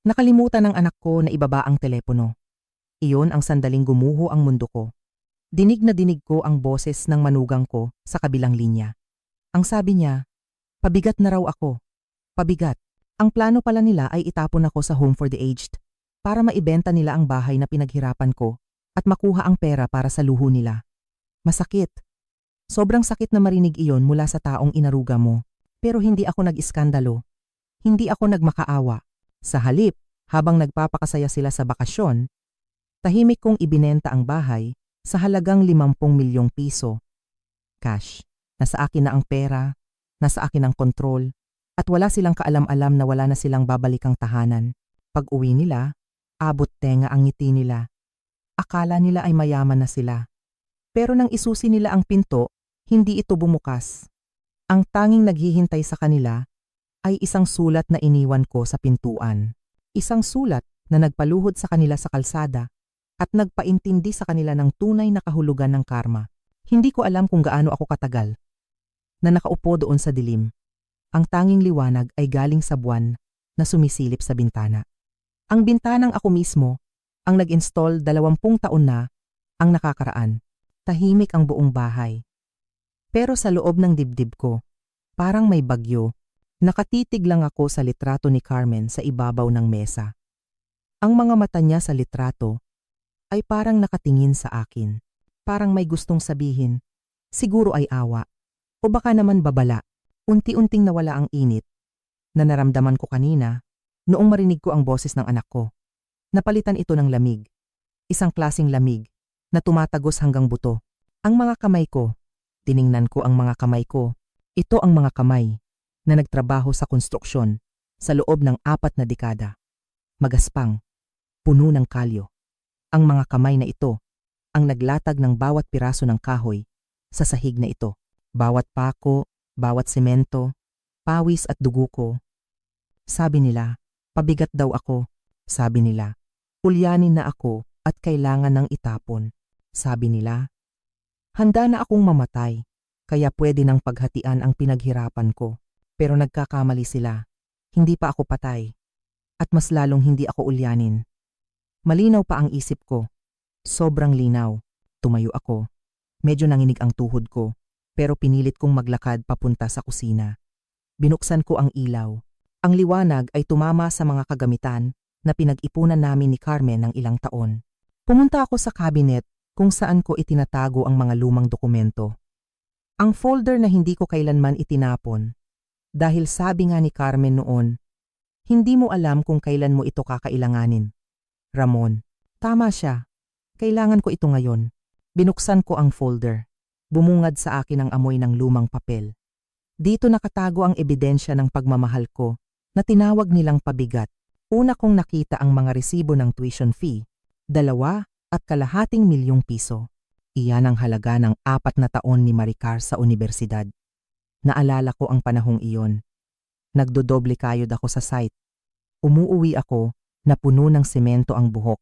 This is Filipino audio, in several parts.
Nakalimutan ng anak ko na ibaba ang telepono. Iyon ang sandaling gumuho ang mundo ko. Dinig na dinig ko ang boses ng manugang ko sa kabilang linya. Ang sabi niya, pabigat na raw ako. Pabigat. Ang plano pala nila ay itapon ako sa home for the aged para maibenta nila ang bahay na pinaghirapan ko at makuha ang pera para sa luho nila. Masakit. Sobrang sakit na marinig iyon mula sa taong inaruga mo. Pero hindi ako nag-iskandalo. Hindi ako nagmakaawa. Sa halip, habang nagpapakasaya sila sa bakasyon, tahimik kong ibinenta ang bahay sa halagang 50 milyong piso. Cash. Nasa akin na ang pera, nasa akin ang kontrol, at wala silang kaalam-alam na wala na silang babalikang tahanan. Pag uwi nila, abot tenga ang ngiti nila. Akala nila ay mayaman na sila. Pero nang isusi nila ang pinto, hindi ito bumukas. Ang tanging naghihintay sa kanila ay isang sulat na iniwan ko sa pintuan. Isang sulat na nagpaluhod sa kanila sa kalsada at nagpaintindi sa kanila ng tunay na kahulugan ng karma. Hindi ko alam kung gaano ako katagal na nakaupo doon sa dilim. Ang tanging liwanag ay galing sa buwan na sumisilip sa bintana. Ang bintanang ako mismo ang nag-install 20 taon na ang nakakaraan. Tahimik ang buong bahay. Pero sa loob ng dibdib ko, parang may bagyo. Nakatitig lang ako sa litrato ni Carmen sa ibabaw ng mesa. Ang mga mata niya sa litrato ay parang nakatingin sa akin. Parang may gustong sabihin, siguro ay awa. O baka naman babala. Unti-unting nawala ang init na naramdaman ko kanina noong marinig ko ang boses ng anak ko. Napalitan ito ng lamig. Isang klasing lamig na tumatagos hanggang buto. Ang mga kamay ko, tiningnan ko ang mga kamay ko. Ito ang mga kamay na nagtrabaho sa konstruksyon sa loob ng 4 na dekada. Magaspang, puno ng kalyo. Ang mga kamay na ito ang naglatag ng bawat piraso ng kahoy sa sahig na ito. Bawat pako, bawat semento, pawis at dugo ko. Sabi nila, pabigat daw ako. Sabi nila, ulyanin na ako at kailangan ng itapon. Sabi nila, handa na akong mamatay, kaya pwede nang paghatian ang pinaghirapan ko. Pero nagkakamali sila. Hindi pa ako patay. At mas lalong hindi ako ulyanin. Malinaw pa ang isip ko. Sobrang linaw. Tumayo ako. Medyo nanginig ang tuhod ko. Pero pinilit kong maglakad papunta sa kusina. Binuksan ko ang ilaw. Ang liwanag ay tumama sa mga kagamitan na pinag-ipunan namin ni Carmen ng ilang taon. Pumunta ako sa cabinet kung saan ko itinatago ang mga lumang dokumento. Ang folder na hindi ko kailanman itinapon. Dahil sabi nga ni Carmen noon, hindi mo alam kung kailan mo ito kakailanganin. Ramon, tama siya. Kailangan ko ito ngayon. Binuksan ko ang folder. Bumungad sa akin ang amoy ng lumang papel. Dito nakatago ang ebidensya ng pagmamahal ko na tinawag nilang pabigat. Una kong nakita ang mga resibo ng tuition fee, 2.25 milyong piso. Iyan ang halaga ng 4 na taon ni Maricar sa universidad. Naalala ko ang panahong iyon. Nagdodoble kayod ako sa site. Umuuwi ako na puno ng semento ang buhok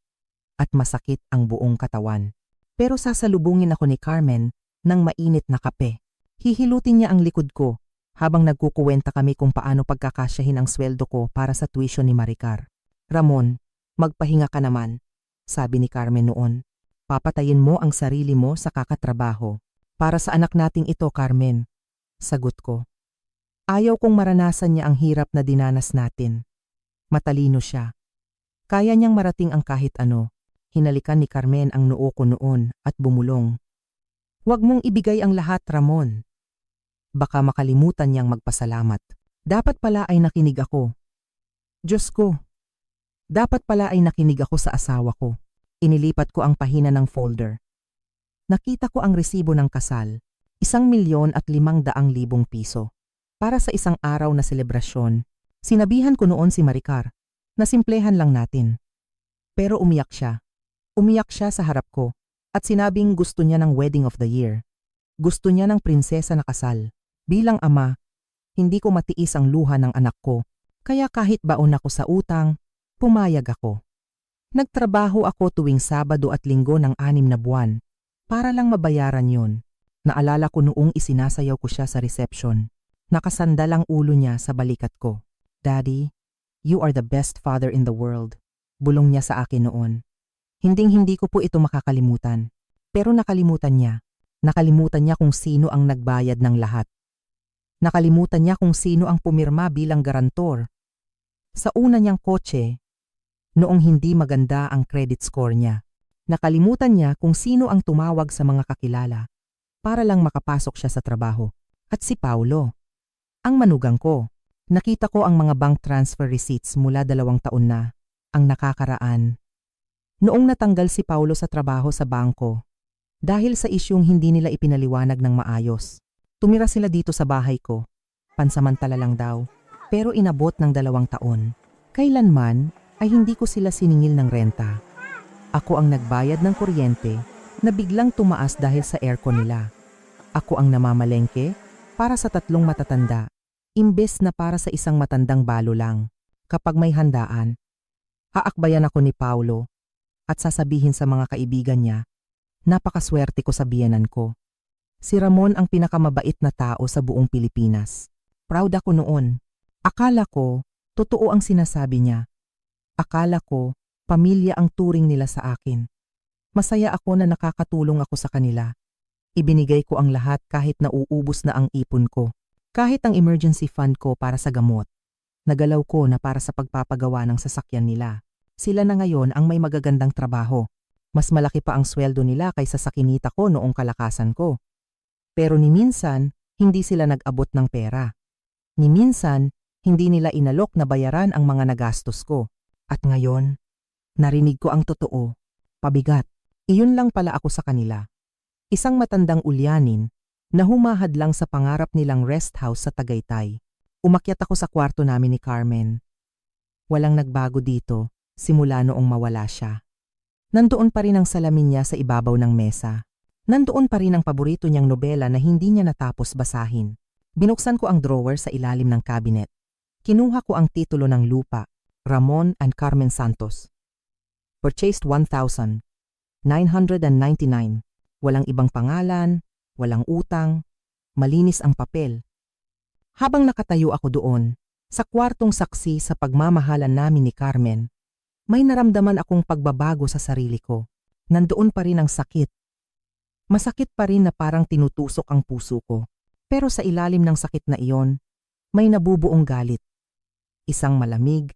at masakit ang buong katawan. Pero sasalubungin ako ni Carmen ng mainit na kape. Hihilutin niya ang likod ko habang nagkukuwenta kami kung paano pagkakasyahin ang sweldo ko para sa tuition ni Maricar. Ramon, magpahinga ka naman, sabi ni Carmen noon. Papatayin mo ang sarili mo sa kakatrabaho. Para sa anak nating ito, Carmen. Sagot ko. Ayaw kong maranasan niya ang hirap na dinanas natin. Matalino siya. Kaya niyang marating ang kahit ano. Hinalikan ni Carmen ang noo ko noon at bumulong. Huwag mong ibigay ang lahat, Ramon. Baka makalimutan niyang magpasalamat. Dapat pala ay nakinig ako. Diyos ko. Dapat pala ay nakinig ako sa asawa ko. Inilipat ko ang pahina ng folder. Nakita ko ang resibo ng kasal. 1,500,000 piso. Para sa isang araw na selebrasyon, sinabihan ko noon si Maricar na simplehan lang natin. Pero umiyak siya. Umiyak siya sa harap ko at sinabing gusto niya ng wedding of the year. Gusto niya ng prinsesa na kasal. Bilang ama, hindi ko matiis ang luha ng anak ko, kaya kahit baon ako sa utang, pumayag ako. Nagtrabaho ako tuwing Sabado at Linggo ng 6 na buwan para lang mabayaran yon. Naalala ko noong isinasayaw ko siya sa reception. Nakasandal ang ulo niya sa balikat ko. Daddy, You are the best father in the world. Bulong niya sa akin noon. Hinding-hindi ko po ito makakalimutan. Pero nakalimutan niya. Nakalimutan niya kung sino ang nagbayad ng lahat. Nakalimutan niya kung sino ang pumirma bilang garantor. Sa una niyang kotse, noong hindi maganda ang credit score niya. Nakalimutan niya kung sino ang tumawag sa mga kakilala para lang makapasok siya sa trabaho. At si Paulo, ang manugang ko. Nakita ko ang mga bank transfer receipts mula 2 taon na ang nakakaraan. Noong natanggal si Paulo sa trabaho sa bangko, dahil sa isyung hindi nila ipinaliwanag ng maayos, tumira sila dito sa bahay ko. Pansamantala lang daw, pero inabot ng 2 taon. Kailanman ay hindi ko sila siningil ng renta. Ako ang nagbayad ng kuryente na biglang tumaas dahil sa aircon nila. Ako ang namamalengke para sa 3 matatanda, imbes na para sa isang matandang balo lang. Kapag may handaan, aakbayan ako ni Paulo at sasabihin sa mga kaibigan niya, napakaswerte ko sa biyenan ko. Si Ramon ang pinakamabait na tao sa buong Pilipinas. Proud ako noon. Akala ko, totoo ang sinasabi niya. Akala ko, pamilya ang turing nila sa akin. Masaya ako na nakakatulong ako sa kanila. Ibinigay ko ang lahat kahit nauubos na ang ipon ko. Kahit ang emergency fund ko para sa gamot. Nagalaw ko na para sa pagpapagawa ng sasakyan nila. Sila na ngayon ang may magagandang trabaho. Mas malaki pa ang sweldo nila kaysa sa kinita ko noong kalakasan ko. Pero ni minsan, hindi sila nag-abot ng pera. Ni minsan, hindi nila inalok na bayaran ang mga nagastos ko. At ngayon, narinig ko ang totoo. Pabigat. Iyon lang pala ako sa kanila. Isang matandang ulyanin na humahad lang sa pangarap nilang rest house sa Tagaytay. Umakyat ako sa kwarto namin ni Carmen. Walang nagbago dito, simula noong mawala siya. Nandoon pa rin ang salamin niya sa ibabaw ng mesa. Nandoon pa rin ang paborito niyang nobela na hindi niya natapos basahin. Binuksan ko ang drawer sa ilalim ng cabinet. Kinuha ko ang titulo ng lupa, Ramon and Carmen Santos. Purchased 1,999. Walang ibang pangalan, walang utang, malinis ang papel. Habang nakatayo ako doon, sa kwartong saksi sa pagmamahalan namin ni Carmen, may naramdaman akong pagbabago sa sarili ko. Nandoon pa rin ang sakit. Masakit pa rin na parang tinutusok ang puso ko. Pero sa ilalim ng sakit na iyon, may nabubuong galit. Isang malamig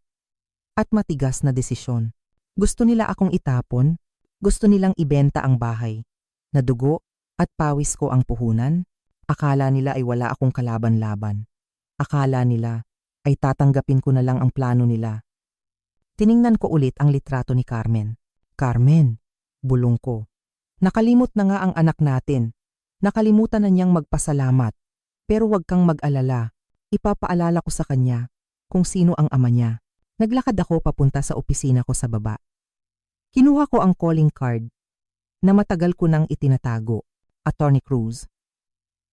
at matigas na desisyon. Gusto nila akong itapon, gusto nilang ibenta ang bahay. Nadugo at pawis ko ang puhunan. Akala nila ay wala akong kalaban-laban. Akala nila ay tatanggapin ko na lang ang plano nila. Tiningnan ko ulit ang litrato ni Carmen. Carmen, bulong ko. Nakalimot na nga ang anak natin. Nakalimutan na niyang magpasalamat. Pero huwag kang mag-alala. Ipapaalala ko sa kanya kung sino ang ama niya. Naglakad ako papunta sa opisina ko sa baba. Kinuha ko ang calling card na matagal ko nang itinatago. Attorney Cruz.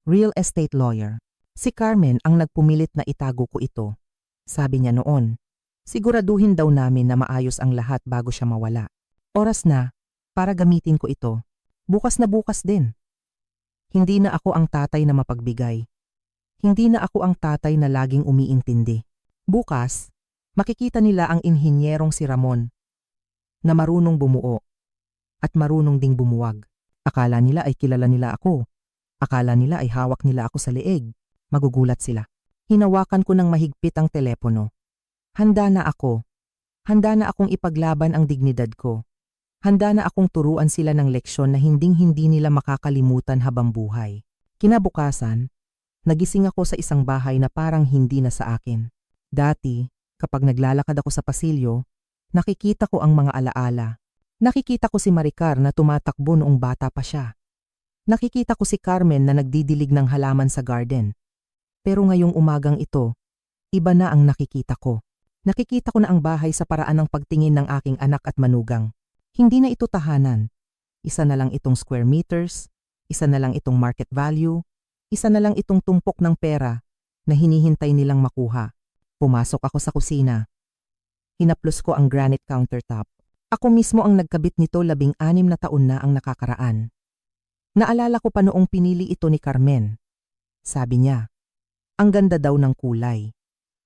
Real estate lawyer. Si Carmen ang nagpumilit na itago ko ito. Sabi niya noon, siguraduhin daw namin na maayos ang lahat bago siya mawala. Oras na para gamitin ko ito. Bukas na bukas din. Hindi na ako ang tatay na mapagbigay. Hindi na ako ang tatay na laging umiintindi. Bukas, makikita nila ang inhinyerong si Ramon na marunong bumuo at marunong ding bumuwag. Akala nila ay kilala nila ako. Akala nila ay hawak nila ako sa leeg. Magugulat sila. Hinawakan ko ng mahigpit ang telepono. Handa na ako. Handa na akong ipaglaban ang dignidad ko. Handa na akong turuan sila ng leksyon na hinding-hindi nila makakalimutan habang buhay. Kinabukasan, nagising ako sa isang bahay na parang hindi na sa akin. Dati, kapag naglalakad ako sa pasilyo, nakikita ko ang mga alaala. Nakikita ko si Maricar na tumatakbo noong bata pa siya. Nakikita ko si Carmen na nagdidilig ng halaman sa garden. Pero ngayong umagang ito, iba na ang nakikita ko. Nakikita ko na ang bahay sa paraan ng pagtingin ng aking anak at manugang. Hindi na ito tahanan. Isa na lang itong square meters, isa na lang itong market value, isa na lang itong tumpok ng pera na hinihintay nilang makuha. Pumasok ako sa kusina. Hinaplos ko ang granite countertop. Ako mismo ang nagkabit nito 16 na taon na ang nakakaraan. Naalala ko pa noong pinili ito ni Carmen. Sabi niya, ang ganda daw ng kulay.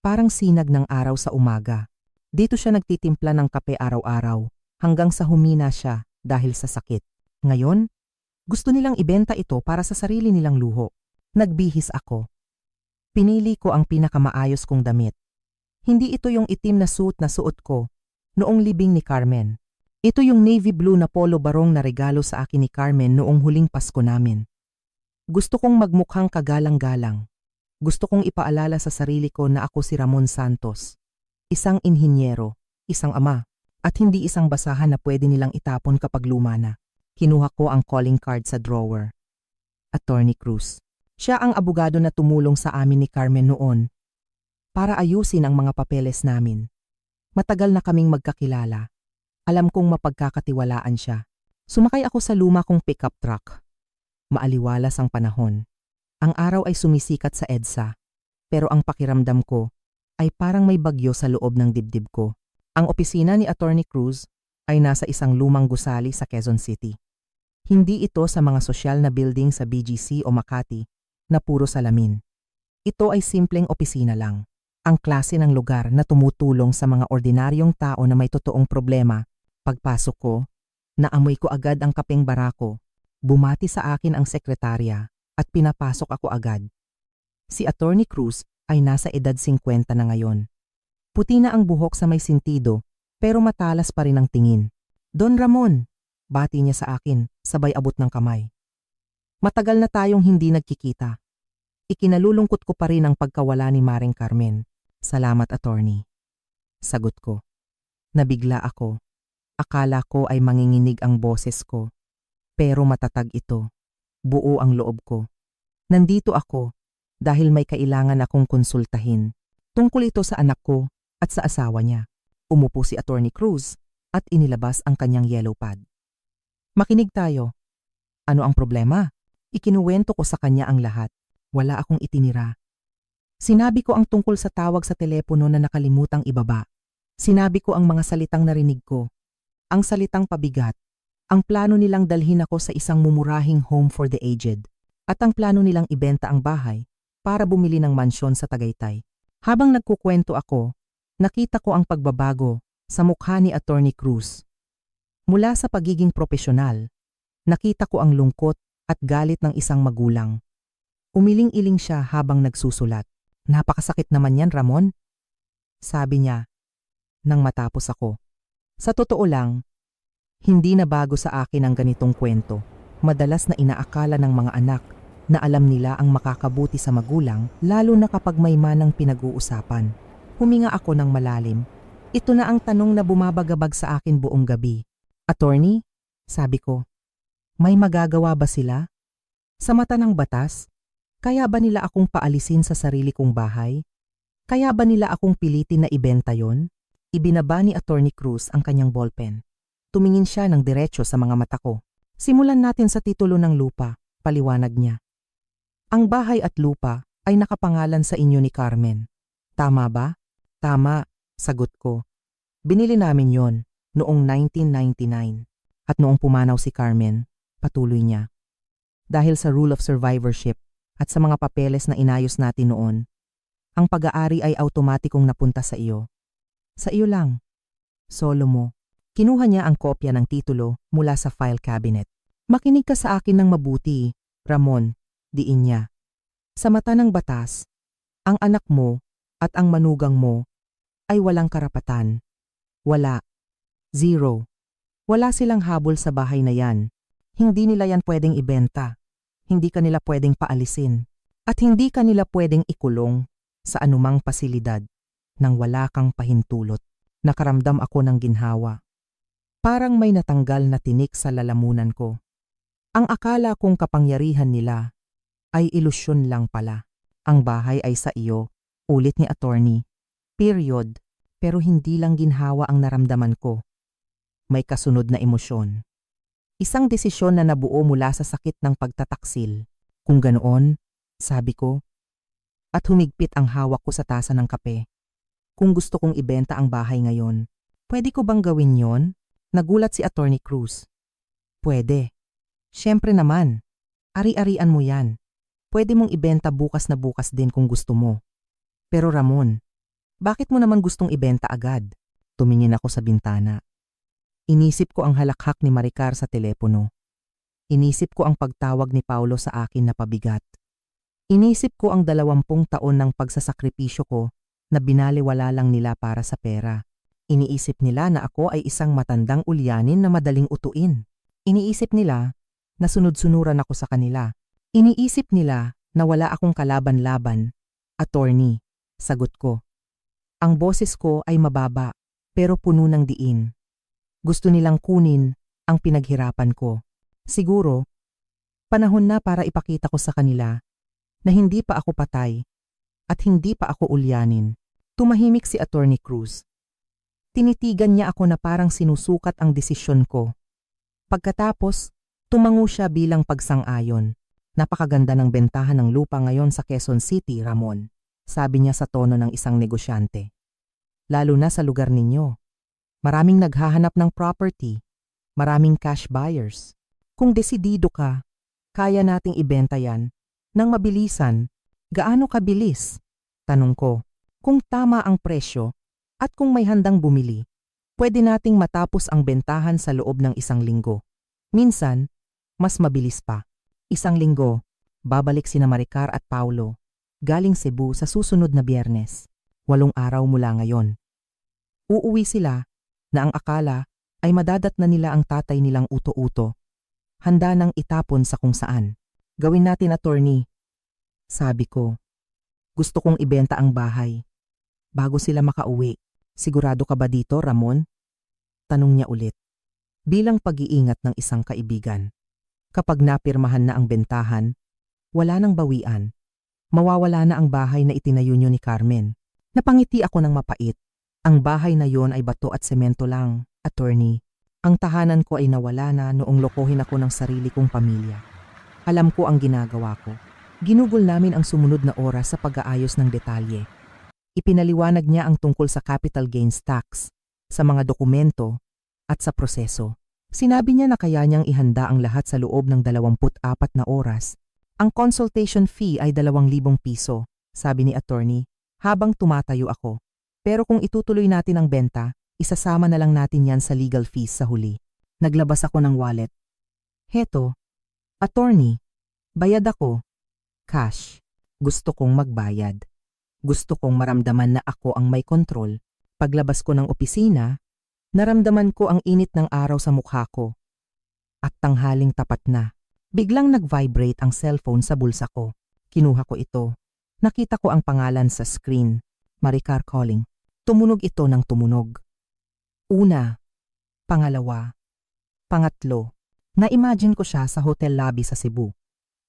Parang sinag ng araw sa umaga. Dito siya nagtitimpla ng kape araw-araw hanggang sa humina siya dahil sa sakit. Ngayon, gusto nilang ibenta ito para sa sarili nilang luho. Nagbihis ako. Pinili ko ang pinakamaayos kong damit. Hindi ito yung itim na suit na suot ko noong libing ni Carmen. Ito yung navy blue na polo barong na regalo sa akin ni Carmen noong huling Pasko namin. Gusto kong magmukhang kagalang-galang. Gusto kong ipaalala sa sarili ko na ako si Ramon Santos. Isang inhinyero, isang ama, at hindi isang basahan na pwede nilang itapon kapag luma na. Kinuha ko ang calling card sa drawer. Attorney Cruz. Siya ang abogado na tumulong sa amin ni Carmen noon para ayusin ang mga papeles namin. Matagal na kaming magkakilala. Alam kong mapagkakatiwalaan siya. Sumakay ako sa luma kong pickup truck. Maaliwalas ang panahon. Ang araw ay sumisikat sa EDSA, pero ang pakiramdam ko ay parang may bagyo sa loob ng dibdib ko. Ang opisina ni Attorney Cruz ay nasa isang lumang gusali sa Quezon City. Hindi ito sa mga sosyal na building sa BGC o Makati na puro salamin. Ito ay simpleng opisina lang. Ang klase ng lugar na tumutulong sa mga ordinaryong tao na may totoong problema. Pagpasok ko, naamoy ko agad ang kapeng barako. Bumati sa akin ang sekretarya at pinapasok ako agad. Si Attorney Cruz ay nasa edad 50 na ngayon. Puti na ang buhok sa may sintido, pero matalas pa rin ang tingin. Don Ramon, bati niya sa akin, sabay abot ng kamay. Matagal na tayong hindi nagkikita. Ikinalulungkot ko pa rin ang pagkawala ni Maring Carmen. Salamat, attorney. Sagot ko. Nabigla ako. Akala ko ay manginginig ang boses ko. Pero matatag ito. Buo ang loob ko. Nandito ako dahil may kailangan akong konsultahin. Tungkol ito sa anak ko at sa asawa niya. Umupo si Attorney Cruz at inilabas ang kanyang yellow pad. Makinig tayo. Ano ang problema? Ikinuwento ko sa kanya ang lahat. Wala akong itinira. Sinabi ko ang tungkol sa tawag sa telepono na nakalimutang ibaba. Sinabi ko ang mga salitang narinig ko. Ang salitang pabigat. Ang plano nilang dalhin ako sa isang mumurahing home for the aged. At ang plano nilang ibenta ang bahay para bumili ng mansyon sa Tagaytay. Habang nagkukwento ako, nakita ko ang pagbabago sa mukha ni Attorney Cruz. Mula sa pagiging propesyonal, nakita ko ang lungkot at galit ng isang magulang. Umiling-iling siya habang nagsusulat. Napakasakit naman yan, Ramon. Sabi niya, nang matapos ako. Sa totoo lang, hindi na bago sa akin ang ganitong kwento. Madalas na inaakala ng mga anak na alam nila ang makakabuti sa magulang, lalo na kapag may manang pinag-uusapan. Huminga ako ng malalim. Ito na ang tanong na bumabagabag sa akin buong gabi. Attorney, sabi ko, may magagawa ba sila? Sa mata ng batas, kaya ba nila akong paalisin sa sarili kong bahay? Kaya ba nila akong pilitin na ibenta yon? Ibinaba ni Attorney Cruz ang kanyang ballpen. Tumingin siya ng diretso sa mga mata ko. Simulan natin sa titulo ng lupa, paliwanag niya. Ang bahay at lupa ay nakapangalan sa inyo ni Carmen. Tama ba? Tama, sagot ko. Binili namin yon noong 1999. At noong pumanaw si Carmen, patuloy niya. Dahil sa rule of survivorship at sa mga papeles na inayos natin noon, ang pag-aari ay automatikong napunta sa iyo. Sa iyo lang. Solo mo. Kinuha niya ang kopya ng titulo mula sa file cabinet. Makinig ka sa akin ng mabuti, Ramon, diin niya. Sa mata ng batas, ang anak mo at ang manugang mo ay walang karapatan. Wala. Zero. Wala silang habol sa bahay na yan. Hindi nila yan pwedeng ibenta. Hindi kanila pwedeng paalisin. At hindi kanila pwedeng ikulong sa anumang pasilidad nang wala kang pahintulot. Nakaramdam ako ng ginhawa. Parang may natanggal na tinik sa lalamunan ko. Ang akala kong kapangyarihan nila ay ilusyon lang pala. Ang bahay ay sa iyo, ulit ni attorney. Period. Pero hindi lang ginhawa ang naramdaman ko. May kasunod na emosyon. Isang desisyon na nabuo mula sa sakit ng pagtataksil. Kung ganoon, sabi ko, at humigpit ang hawak ko sa tasa ng kape. Kung gusto kong ibenta ang bahay ngayon, pwede ko bang gawin yon? Nagulat si Attorney Cruz. Pwede. Siyempre naman. Ari-arian mo yan. Pwede mong ibenta bukas na bukas din kung gusto mo. Pero Ramon, bakit mo naman gustong ibenta agad? Tumingin ako sa bintana. Inisip ko ang halakhak ni Maricar sa telepono. Inisip ko ang pagtawag ni Paulo sa akin na pabigat. Inisip ko ang 20 taon ng pagsasakripisyo ko na binaliwala lang nila para sa pera. Iniisip nila na ako ay isang matandang ulyanin na madaling utuin. Iniisip nila na sunod-sunuran ako sa kanila. Iniisip nila na wala akong kalaban-laban. Attorney, sagot ko. Ang boses ko ay mababa pero puno ng diin. Gusto nilang kunin ang pinaghirapan ko. Siguro, panahon na para ipakita ko sa kanila na hindi pa ako patay at hindi pa ako ulyanin. Tumahimik si Attorney Cruz. Tinitigan niya ako na parang sinusukat ang desisyon ko. Pagkatapos, tumango siya bilang pagsang-ayon. Napakaganda ng bentahan ng lupa ngayon sa Quezon City, Ramon. Sabi niya sa tono ng isang negosyante. Lalo na sa lugar ninyo. Maraming naghahanap ng property. Maraming cash buyers. Kung desidido ka, kaya nating ibenta yan nang mabilisan. Gaano kabilis? Tanong ko. Kung tama ang presyo at kung may handang bumili, pwede nating matapos ang bentahan sa loob ng 1 linggo. Minsan, mas mabilis pa. 1 linggo, babalik sina Maricar at Paulo, galing Cebu sa susunod na Biyernes. 8 araw mula ngayon. Uuwi sila na ang akala ay madadat na nila ang tatay nilang uto-uto. Handa nang itapon sa kung saan. Gawin natin, attorney. Sabi ko, gusto kong ibenta ang bahay. Bago sila makauwi, sigurado ka ba dito, Ramon? Tanong niya ulit. Bilang pag-iingat ng isang kaibigan. Kapag napirmahan na ang bentahan, wala nang bawian. Mawawala na ang bahay na itinayo niyo ni Carmen. Napangiti ako ng mapait. Ang bahay na yon ay bato at semento lang, attorney. Ang tahanan ko ay nawala na noong lokohin ako ng sarili kong pamilya. Alam ko ang ginagawa ko. Ginugol namin ang sumunod na oras sa pag-aayos ng detalye. Ipinaliwanag niya ang tungkol sa capital gains tax, sa mga dokumento, at sa proseso. Sinabi niya na kaya niyang ihanda ang lahat sa loob ng 24 na oras. Ang consultation fee ay 2,000 piso, sabi ni attorney, habang tumatayo ako. Pero kung itutuloy natin ang benta, isasama na lang natin yan sa legal fees sa huli. Naglabas ako ng wallet. Heto, attorney, bayad ako. Cash. Gusto kong magbayad. Gusto kong maramdaman na ako ang may kontrol. Paglabas ko ng opisina, naramdaman ko ang init ng araw sa mukha ko. At tanghaling tapat na. Biglang nag-vibrate ang cellphone sa bulsa ko. Kinuha ko ito. Nakita ko ang pangalan sa screen. Maricar calling. Tumunog ito ng tumunog. Una, pangalawa, pangatlo. Na-imagine ko siya sa hotel lobby sa Cebu.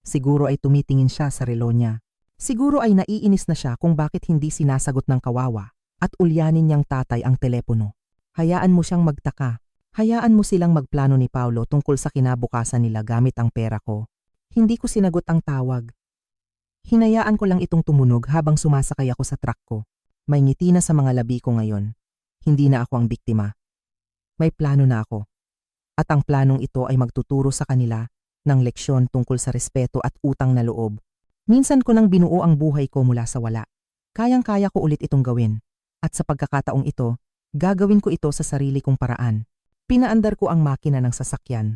Siguro ay tumitingin siya sa relo niya. Siguro ay naiinis na siya kung bakit hindi sinasagot ng kawawa at ulyanin niyang tatay ang telepono. Hayaan mo siyang magtaka. Hayaan mo silang magplano ni Paulo tungkol sa kinabukasan nila gamit ang pera ko. Hindi ko sinagot ang tawag. Hinayaan ko lang itong tumunog habang sumasakay ako sa truck ko. May ngiti na sa mga labi ko ngayon. Hindi na ako ang biktima. May plano na ako. At ang planong ito ay magtuturo sa kanila ng leksyon tungkol sa respeto at utang na loob. Minsan ko nang binuo ang buhay ko mula sa wala. Kayang-kaya ko ulit itong gawin. At sa pagkakataong ito, gagawin ko ito sa sarili kong paraan. Pinaandar ko ang makina ng sasakyan.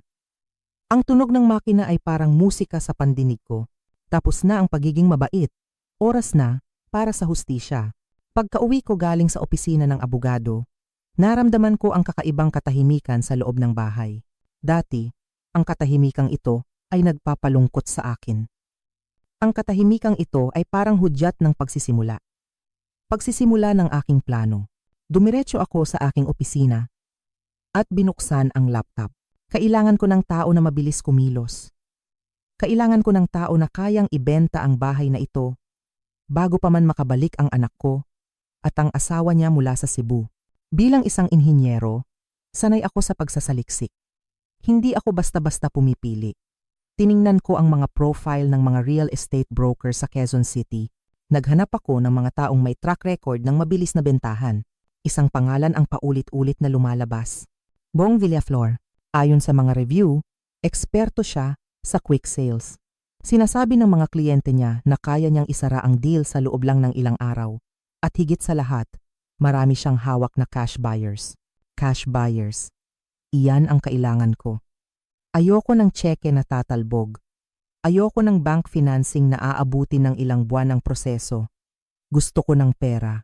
Ang tunog ng makina ay parang musika sa pandinig ko. Tapos na ang pagiging mabait. Oras na para sa hustisya. Pagka-uwi ko galing sa opisina ng abogado, naramdaman ko ang kakaibang katahimikan sa loob ng bahay. Dati, ang katahimikang ito ay nagpapalungkot sa akin. Ang katahimikang ito ay parang hudyat ng pagsisimula. Pagsisimula ng aking plano. Dumiretso ako sa aking opisina at binuksan ang laptop. Kailangan ko ng tao na mabilis kumilos. Kailangan ko ng tao na kayang ibenta ang bahay na ito bago pa man makabalik ang anak ko at ang asawa niya mula sa Cebu. Bilang isang inhinyero, sanay ako sa pagsasaliksik. Hindi ako basta-basta pumipili. Tiningnan ko ang mga profile ng mga real estate broker sa Quezon City. Naghanap ako ng mga taong may track record ng mabilis na bentahan. Isang pangalan ang paulit-ulit na lumalabas. Bong Villaflor. Ayon sa mga review, eksperto siya sa quick sales. Sinasabi ng mga kliyente niya na kaya niyang isara ang deal sa loob lang ng ilang araw. At higit sa lahat, Marami siyang hawak na cash buyers. Cash buyers. Iyan ang kailangan ko. Ayoko ng tseke na tatalbog. Ayoko ng bank financing na aabutin ng ilang buwan ang proseso. Gusto ko ng pera.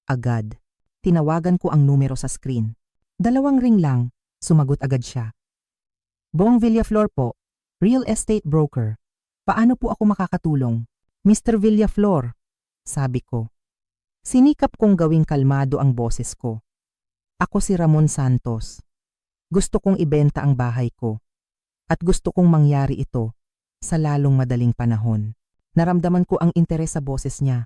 Agad. Tinawagan ko ang numero sa screen. 2 ring lang, sumagot agad siya. Bong Villaflor po, real estate broker. Paano po ako makakatulong? Mr. Villaflor, sabi ko. Sinikap kong gawing kalmado ang boses ko. Ako si Ramon Santos. Gusto kong ibenta ang bahay ko. At gusto kong mangyari ito sa lalong madaling panahon. Naramdaman ko ang interes sa boses niya.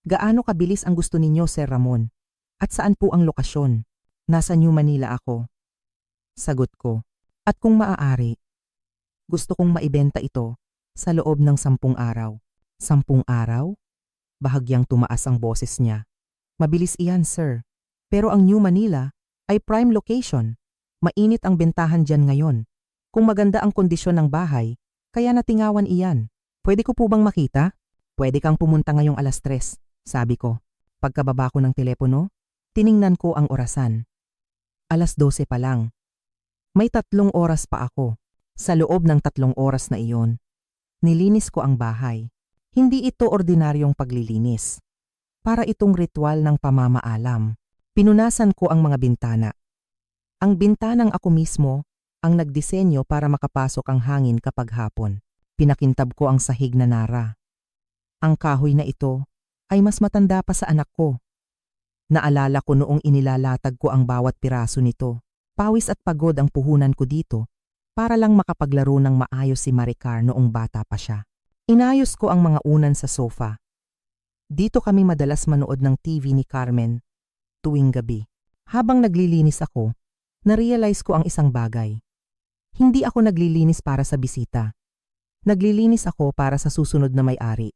Gaano kabilis ang gusto ninyo, Sir Ramon? At saan po ang lokasyon? Nasa New Manila ako. Sagot ko. At kung maaari, gusto kong maibenta ito sa loob ng 10 araw. 10 araw? Bahagyang tumaas ang boses niya. Mabilis iyan, sir. Pero ang New Manila ay prime location. Mainit ang bentahan dyan ngayon. Kung maganda ang kondisyon ng bahay, kaya natingawan iyan. Pwede ko po bang makita? Pwede kang pumunta ngayong 3:00, sabi ko. Pagkababa ko ng telepono, tiningnan ko ang orasan. 12:00 pa lang. May 3 oras pa ako. Sa loob ng 3 oras na iyon, nilinis ko ang bahay. Hindi ito ordinaryong paglilinis. Para itong ritual ng pamamaalam. Pinunasan ko ang mga bintana. Ang bintanang ako mismo ang nagdisenyo para makapasok ang hangin kapag hapon. Pinakintab ko ang sahig na nara. Ang kahoy na ito ay mas matanda pa sa anak ko. Naalala ko noong inilalatag ko ang bawat piraso nito. Pawis at pagod ang puhunan ko dito para lang makapaglaro ng maayos si Maricar noong bata pa siya. Inayos ko ang mga unan sa sofa. Dito kami madalas manood ng TV ni Carmen tuwing gabi. Habang naglilinis ako, na-realize ko ang isang bagay. Hindi ako naglilinis para sa bisita. Naglilinis ako para sa susunod na may-ari.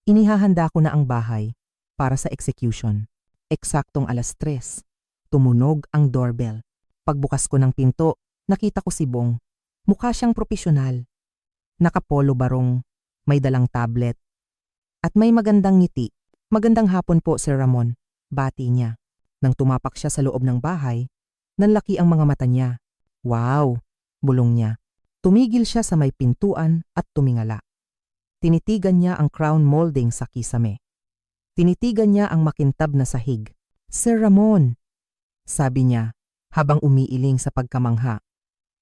Inihahanda ko na ang bahay para sa execution. Eksaktong 3:00. Tumunog ang doorbell. Pagbukas ko ng pinto, nakita ko si Bong. Mukha siyang propesyonal. Nakapolo barong, may dalang tablet. At may magandang ngiti. Magandang hapon po, Sir Ramon. Bati niya. Nang tumapak siya sa loob ng bahay, nanlaki ang mga mata niya. Wow! Bulong niya. Tumigil siya sa may pintuan at tumingala. Tinitigan niya ang crown molding sa kisame. Tinitigan niya ang makintab na sahig. Sir Ramon, sabi niya habang umiiling sa pagkamangha.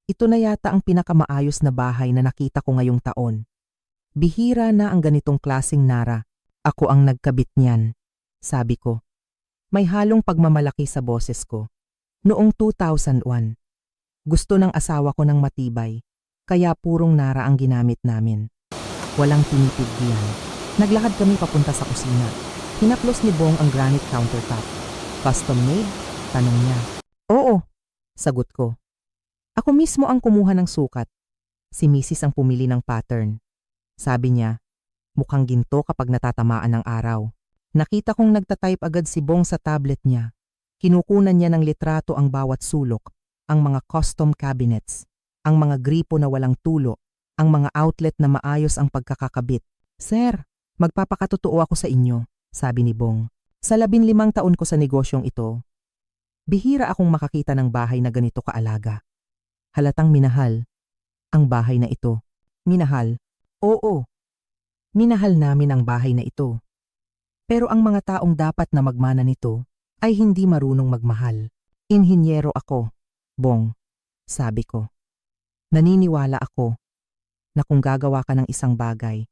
Ito na yata ang pinakamaayos na bahay na nakita ko ngayong taon. Bihira na ang ganitong klasing nara. Ako ang nagkabit niyan, sabi ko. May halong pagmamalaki sa boses ko. Noong 2001, gusto ng asawa ko ng matibay, kaya purong nara ang ginamit namin. Walang tinipid diyan. Naglakad kami papunta sa kusina. Hinaplos ni Bong ang granite countertop. Custom made? Tanong niya. Oo, sagot ko. Ako mismo ang kumuha ng sukat. Si Mrs. ang pumili ng pattern. Sabi niya, mukhang ginto kapag natatamaan ng araw. Nakita kong nagtatype agad si Bong sa tablet niya. Kinukunan niya ng litrato ang bawat sulok, ang mga custom cabinets, ang mga gripo na walang tulo, ang mga outlet na maayos ang pagkakakabit. Sir, magpapakatotoo ako sa inyo, sabi ni Bong. Sa 15 taon ko sa negosyong ito, bihira akong makakita ng bahay na ganito kaalaga. Halatang minahal ang bahay na ito. Minahal? Oo. Minahal namin ang bahay na ito. Pero ang mga taong dapat na magmana nito ay hindi marunong magmahal. Inhinyero ako, Bong, sabi ko. Naniniwala ako na kung gagawa ka ng isang bagay,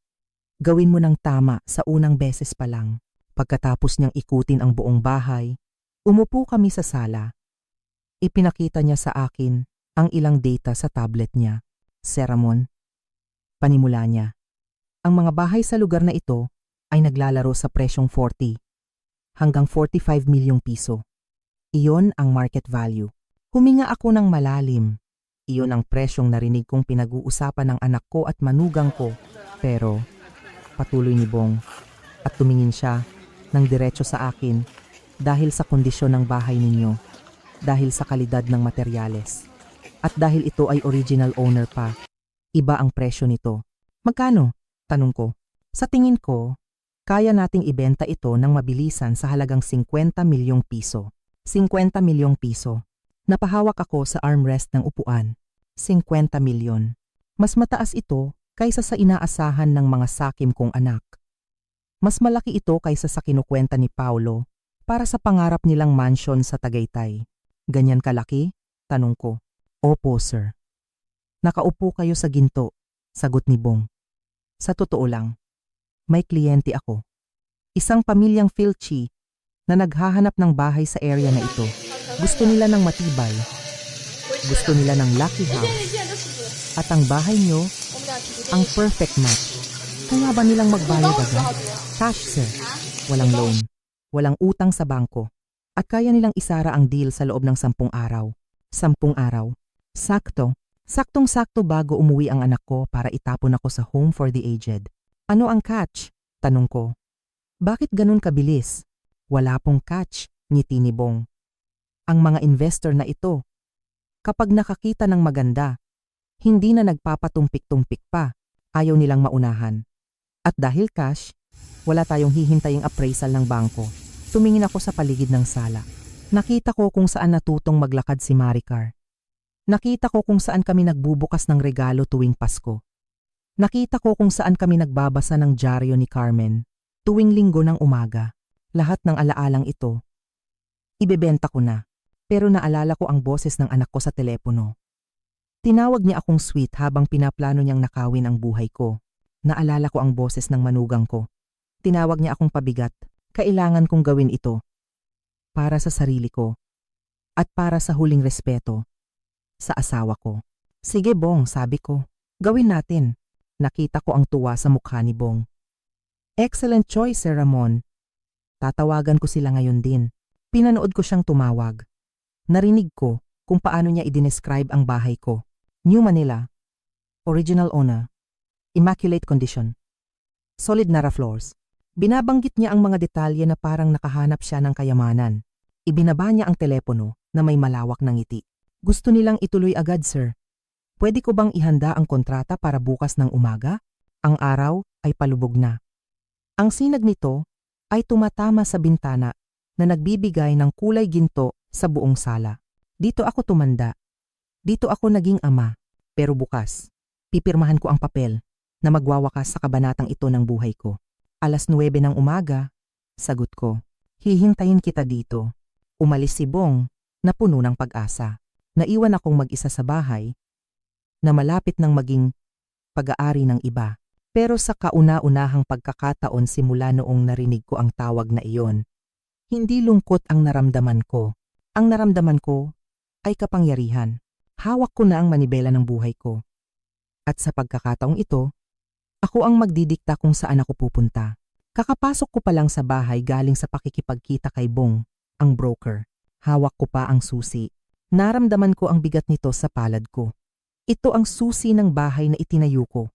gawin mo ng tama sa unang beses pa lang. Pagkatapos niyang ikutin ang buong bahay, umupo kami sa sala. Ipinakita niya sa akin ang ilang data sa tablet niya. Sir Ramon, panimula niya. Ang mga bahay sa lugar na ito ay naglalaro sa presyong 40 hanggang 45 milyong piso. Iyon ang market value. Huminga ako ng malalim. Iyon ang presyong narinig kong pinag-uusapan ng anak ko at manugang ko. Pero, patuloy ni Bong, at tumingin siya ng diretso sa akin dahil sa kondisyon ng bahay ninyo, dahil sa kalidad ng materyales, at dahil ito ay original owner pa. Iba ang presyo nito. Magkano? Tanong ko. Sa tingin ko, Kaya nating ibenta ito ng mabilisan sa halagang 50 milyong piso. 50 milyong piso. Napahawak ako sa armrest ng upuan. 50 milyon. Mas mataas ito kaysa sa inaasahan ng mga sakim kong anak. Mas malaki ito kaysa sa kinukwenta ni Paulo para sa pangarap nilang mansion sa Tagaytay. Ganyan kalaki? Tanong ko. Opo, sir. Nakaupo kayo sa ginto, sagot ni Bong. Sa totoo lang, may kliyente ako. Isang pamilyang Filchi na naghahanap ng bahay sa area na ito. Gusto nila ng matibay. Gusto nila ng lucky house. At ang bahay nyo, ang perfect match. Kaya ba nilang magbayad agad? Cash, sir. Walang loan. Walang utang sa bangko. At kaya nilang isara ang deal sa loob ng 10 araw. 10 araw. Sakto. Saktong-sakto bago umuwi ang anak ko para itapon ako sa home for the aged. Ano ang catch? Tanong ko. Bakit ganun kabilis? Wala pong catch, ngiti ni Bong. Ang mga investor na ito, kapag nakakita ng maganda, hindi na nagpapatumpik-tumpik pa, ayaw nilang maunahan. At dahil cash, wala tayong hihintaying appraisal ng bangko. Tumingin ako sa paligid ng sala. Nakita ko kung saan natutong maglakad si Maricar. Nakita ko kung saan kami nagbubukas ng regalo tuwing Pasko. Nakita ko kung saan kami nagbabasa ng dyaryo ni Carmen tuwing Linggo ng umaga. Lahat ng alaalang ito, ibebenta ko na. Pero naalala ko ang boses ng anak ko sa telepono. Tinawag niya akong sweet habang pinaplano niyang nakawin ang buhay ko. Naalala ko ang boses ng manugang ko. Tinawag niya akong pabigat. Kailangan kong gawin ito. Para sa sarili ko. At para sa huling respeto. Sa asawa ko. Sige Bong, sabi ko. Gawin natin. Nakita ko ang tuwa sa mukha ni Bong. Excellent choice, Sir Ramon. Tatawagan ko sila ngayon din. Pinanood ko siyang tumawag. Narinig ko kung paano niya i-describe ang bahay ko. New Manila. Original owner. Immaculate condition. Solid Nara floors. Binabanggit niya ang mga detalye na parang nakahanap siya ng kayamanan. Ibinaba niya ang telepono na may malawak na ngiti. Gusto nilang ituloy agad, sir. Pwede ko bang ihanda ang kontrata para bukas ng umaga? Ang araw ay palubog na. Ang sinag nito ay tumatama sa bintana na nagbibigay ng kulay ginto sa buong sala. Dito ako tumanda. Dito ako naging ama. Pero bukas, pipirmahan ko ang papel na magwawakas sa kabanatang ito ng buhay ko. 9:00 ng umaga, sagot ko. Hihintayin kita dito. Umalis si Bong na puno ng pag-asa. Naiwan akong mag-isa sa bahay na malapit ng maging pag-aari ng iba. Pero sa kauna-unahang pagkakataon simula noong narinig ko ang tawag na iyon, hindi lungkot ang naramdaman ko. Ang naramdaman ko ay kapangyarihan. Hawak ko na ang manibela ng buhay ko. At sa pagkakataong ito, ako ang magdidikta kung saan ako pupunta. Kakapasok ko pa lang sa bahay galing sa pakikipagkita kay Bong, ang broker. Hawak ko pa ang susi. Naramdaman ko ang bigat nito sa palad ko. Ito ang susi ng bahay na itinayo ko.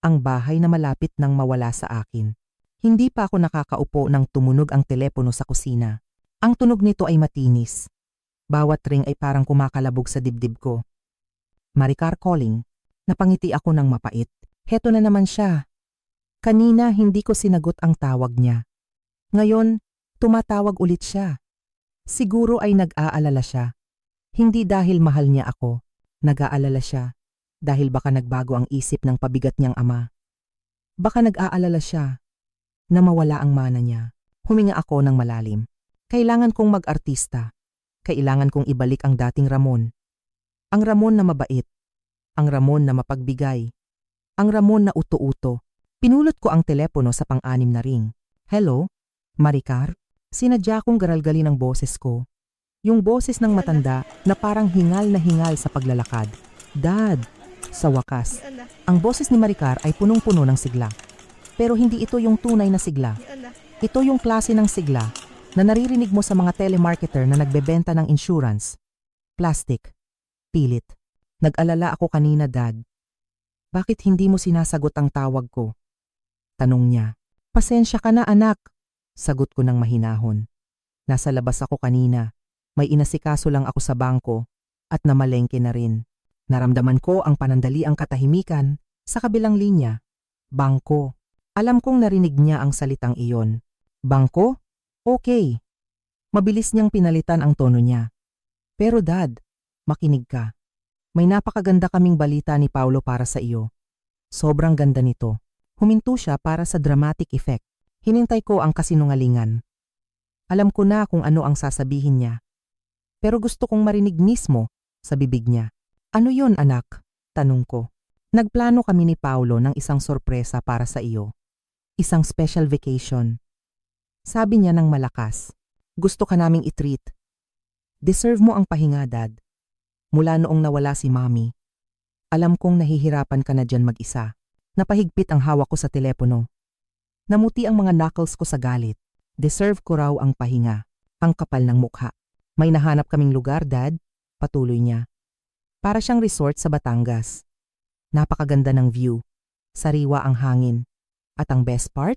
Ang bahay na malapit nang mawala sa akin. Hindi pa ako nakakaupo nang tumunog ang telepono sa kusina. Ang tunog nito ay matinis. Bawat ring ay parang kumakalabog sa dibdib ko. Maricar calling. Napangiti ako ng mapait. Heto na naman siya. Kanina hindi ko sinagot ang tawag niya. Ngayon, tumatawag ulit siya. Siguro ay nag-aalala siya. Hindi dahil mahal niya ako. Nag-aalala siya. Dahil baka nagbago ang isip ng pabigat niyang ama. Baka nag-aalala siya na mawala ang mana niya. Huminga ako ng malalim. Kailangan kong mag-artista. Kailangan kong ibalik ang dating Ramon. Ang Ramon na mabait. Ang Ramon na mapagbigay. Ang Ramon na uto-uto. Pinulot ko ang telepono sa pang-anim na ring. Hello? Maricar? Sinadya kong garalgalin ang boses ko. Yung boses ng matanda na parang hingal na hingal sa paglalakad. Dad! Sa wakas, ang boses ni Maricar ay punong-puno ng sigla. Pero hindi ito yung tunay na sigla. Ito yung klase ng sigla na naririnig mo sa mga telemarketer na nagbebenta ng insurance. Plastic. Pilit. Nag-alala ako kanina, Dad. Bakit hindi mo sinasagot ang tawag ko? Tanong niya. Pasensya ka na, anak. Sagot ko ng mahinahon. Nasa labas ako kanina. May inasikaso lang ako sa bangko at namalengke na rin. Naramdaman ko ang panandaliang katahimikan sa kabilang linya. Bangko. Alam kong narinig niya ang salitang iyon. Bangko? Okay. Mabilis niyang pinalitan ang tono niya. Pero Dad, makinig ka. May napakaganda kaming balita ni Paulo para sa iyo. Sobrang ganda nito. Huminto siya para sa dramatic effect. Hinintay ko ang kasinungalingan. Alam ko na kung ano ang sasabihin niya. Pero gusto kong marinig mismo sa bibig niya. Ano yon, anak? Tanong ko. Nagplano kami ni Paulo ng isang sorpresa para sa iyo. Isang special vacation. Sabi niya ng malakas. Gusto ka naming i-treat. Deserve mo ang pahinga, Dad. Mula noong nawala si Mommy. Alam kong nahihirapan ka na dyan mag-isa. Napahigpit ang hawak ko sa telepono. Namuti ang mga knuckles ko sa galit. Deserve ko raw ang pahinga. Ang kapal ng mukha. May nahanap kaming lugar, Dad. Patuloy niya. Para siyang resort sa Batangas. Napakaganda ng view. Sariwa ang hangin. At ang best part?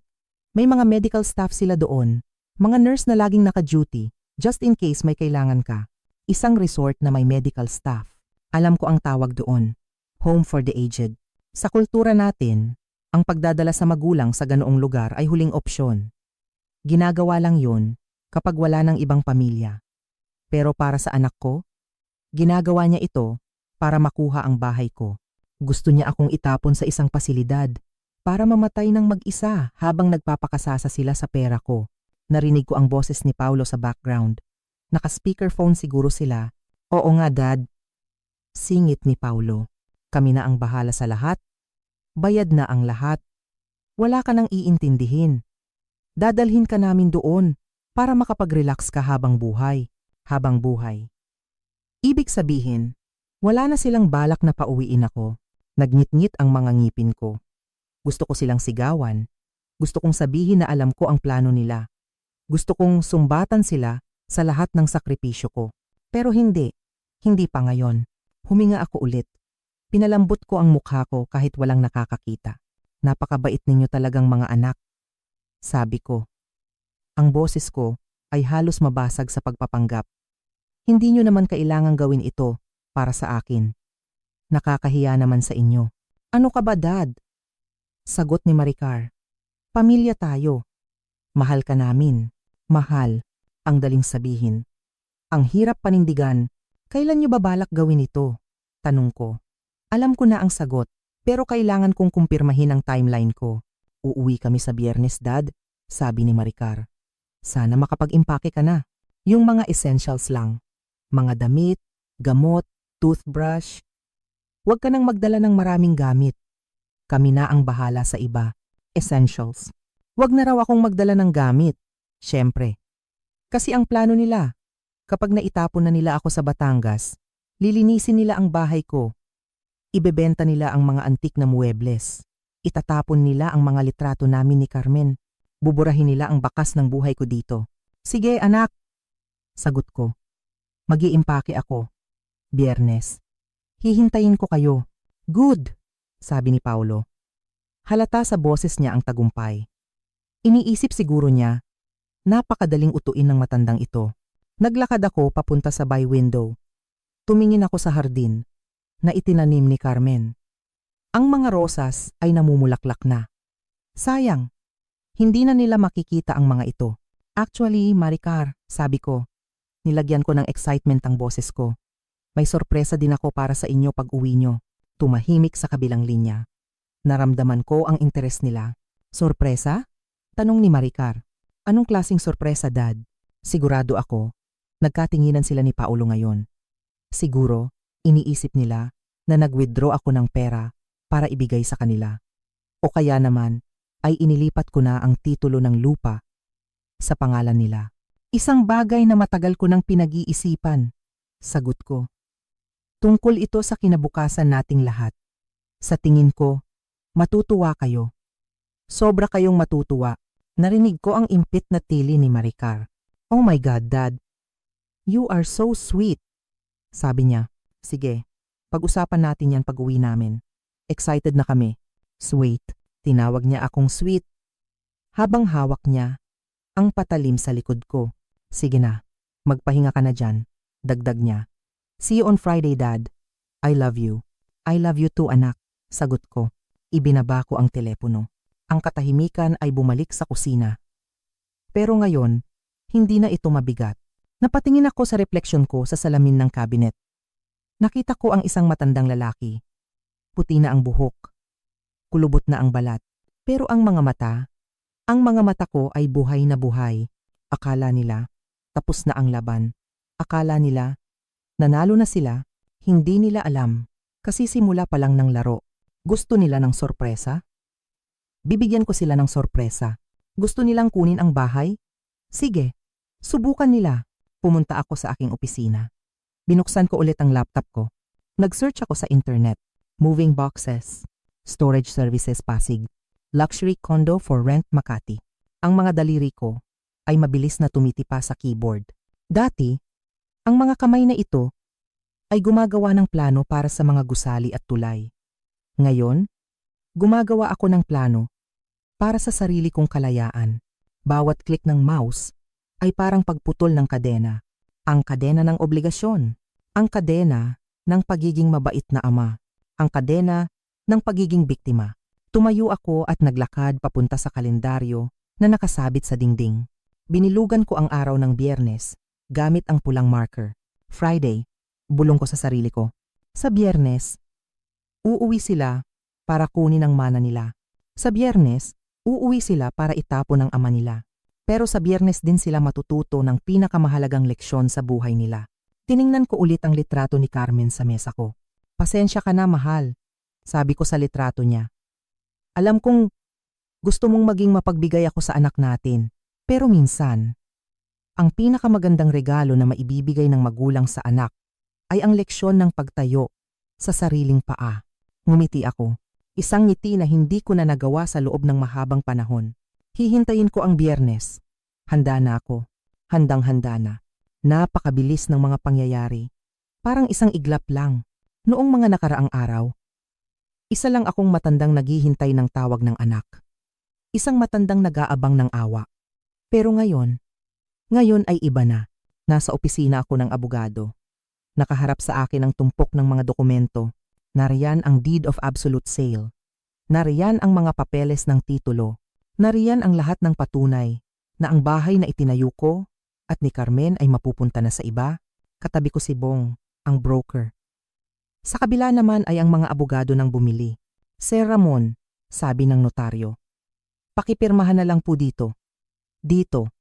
May mga medical staff sila doon. Mga nurse na laging naka-duty. Just in case may kailangan ka. Isang resort na may medical staff. Alam ko ang tawag doon. Home for the aged. Sa kultura natin, ang pagdadala sa magulang sa ganoong lugar ay huling opsyon. Ginagawa lang yun kapag wala ng ibang pamilya. Pero para sa anak ko, ginagawa niya ito para makuha ang bahay ko. Gusto niya akong itapon sa isang pasilidad para mamatay ng mag-isa habang nagpapakasasa sila sa pera ko. Narinig ko ang boses ni Paulo sa background. Naka-speakerphone siguro sila. Oo nga, Dad. Singit ni Paulo. Kami na ang bahala sa lahat. Bayad na ang lahat. Wala ka nang iintindihin. Dadalhin ka namin doon para makapag-relax ka habang buhay. Habang buhay. Ibig sabihin, wala na silang balak na pauwiin ako. Nagngit-ngit ang mga ngipin ko. Gusto ko silang sigawan. Gusto kong sabihin na alam ko ang plano nila. Gusto kong sumbatan sila sa lahat ng sakripisyo ko. Pero hindi. Hindi pa ngayon. Huminga ako ulit. Pinalambot ko ang mukha ko kahit walang nakakakita. Napakabait ninyo talagang mga anak. Sabi ko. Ang boses ko ay halos mabasag sa pagpapanggap. Hindi nyo naman kailangang gawin ito para sa akin. Nakakahiya naman sa inyo. Ano ka ba, Dad? Sagot ni Maricar. Pamilya tayo. Mahal ka namin. Mahal. Ang daling sabihin. Ang hirap panindigan. Kailan nyo ba balak gawin ito? Tanong ko. Alam ko na ang sagot, pero kailangan kong kumpirmahin ang timeline ko. Uuwi kami sa Biyernes, Dad, sabi ni Maricar. Sana makapag-impake ka na. Yung mga essentials lang. Mga damit, gamot, toothbrush. Huwag ka nang magdala ng maraming gamit. Kami na ang bahala sa iba. Essentials. Huwag na raw akong magdala ng gamit. Siyempre. Kasi ang plano nila, kapag naitapon na nila ako sa Batangas, lilinisin nila ang bahay ko. Ibebenta nila ang mga antik na muebles. Itatapon nila ang mga litrato namin ni Carmen. Buburahin nila ang bakas ng buhay ko dito. Sige, anak. Sagot ko. Mag-iimpake ako. Biyernes. Hihintayin ko kayo. Good, sabi ni Paulo. Halata sa boses niya ang tagumpay. Iniisip siguro niya, napakadaling utuin ng matandang ito. Naglakad ako papunta sa bay window. Tumingin ako sa hardin na itinanim ni Carmen. Ang mga rosas ay namumulaklak na. Sayang, hindi na nila makikita ang mga ito. Actually, Maricar, sabi ko, nilagyan ko ng excitement ang boses ko. May sorpresa din ako para sa inyo pag uwi nyo. Tumahimik sa kabilang linya. Naramdaman ko ang interes nila. Sorpresa? Tanong ni Maricar. Anong klaseng sorpresa, Dad? Sigurado ako, nagkatinginan sila ni Paulo ngayon. Siguro, iniisip nila na nag-withdraw ako ng pera para ibigay sa kanila. O kaya naman, ay inilipat ko na ang titulo ng lupa sa pangalan nila. Isang bagay na matagal ko nang pinag-iisipan. Sagot ko. Tungkol ito sa kinabukasan nating lahat. Sa tingin ko, matutuwa kayo. Sobra kayong matutuwa. Narinig ko ang impit na tili ni Maricar. Oh my God, Dad. You are so sweet. Sabi niya. Sige, pag-usapan natin yan pag-uwi namin. Excited na kami. Sweet. Tinawag niya akong sweet. Habang hawak niya, ang patalim sa likod ko. Sige na, magpahinga ka na dyan. Dagdag niya. See you on Friday, Dad. I love you. I love you too, anak. Sagot ko. Ibinaba ko ang telepono. Ang katahimikan ay bumalik sa kusina. Pero ngayon, hindi na ito mabigat. Napatingin ako sa refleksyon ko sa salamin ng cabinet. Nakita ko ang isang matandang lalaki. Puti na ang buhok. Kulubot na ang balat. Pero ang mga mata ko ay buhay na buhay. Akala nila, tapos na ang laban. Akala nila, nanalo na sila. Hindi nila alam. Kasi simula pa lang ng laro. Gusto nila ng sorpresa? Bibigyan ko sila ng sorpresa. Gusto nilang kunin ang bahay? Sige, subukan nila. Pumunta ako sa aking opisina. Binuksan ko ulit ang laptop ko. Nag-search ako sa internet. Moving boxes. Storage services Pasig. Luxury condo for rent Makati. Ang mga daliri ko ay mabilis na tumitipa sa keyboard. Dati, ang mga kamay na ito ay gumagawa ng plano para sa mga gusali at tulay. Ngayon, gumagawa ako ng plano para sa sarili kong kalayaan. Bawat click ng mouse ay parang pagputol ng kadena. Ang kadena ng obligasyon. Ang kadena ng pagiging mabait na ama. Ang kadena ng pagiging biktima. Tumayo ako at naglakad papunta sa kalendaryo na nakasabit sa dingding. Binilugan ko ang araw ng Biyernes gamit ang pulang marker. Friday, bulong ko sa sarili ko. Sa Biyernes, uuwi sila para kunin ang mana nila. Sa Biyernes, uuwi sila para itapon ang ama nila. Pero sa Biyernes din sila matututo ng pinakamahalagang leksyon sa buhay nila. Tiningnan ko ulit ang litrato ni Carmen sa mesa ko. Pasensya ka na, mahal. Sabi ko sa litrato niya. Alam kong gusto mong maging mapagbigay ako sa anak natin. Pero minsan, ang pinakamagandang regalo na maibibigay ng magulang sa anak ay ang leksyon ng pagtayo sa sariling paa. Ngumiti ako. Isang ngiti na hindi ko na nagawa sa loob ng mahabang panahon. Hihintayin ko ang Biyernes. Handa na ako. Handang-handa na. Napakabilis ng mga pangyayari. Parang isang iglap lang. Noong mga nakaraang araw, isa lang akong matandang naghihintay ng tawag ng anak. Isang matandang nag-aabang ng awa. Pero ngayon ay iba na. Nasa opisina ako ng abogado. Nakaharap sa akin ang tumpok ng mga dokumento. Nariyan ang deed of absolute sale. Nariyan ang mga papeles ng titulo. Nariyan ang lahat ng patunay na ang bahay na itinayo ko at ni Carmen ay mapupunta na sa iba. Katabi ko si Bong, ang broker. Sa kabila naman ay ang mga abogado ng bumili. Sir Ramon, sabi ng notaryo. Pakipirmahan na lang po dito. Dito.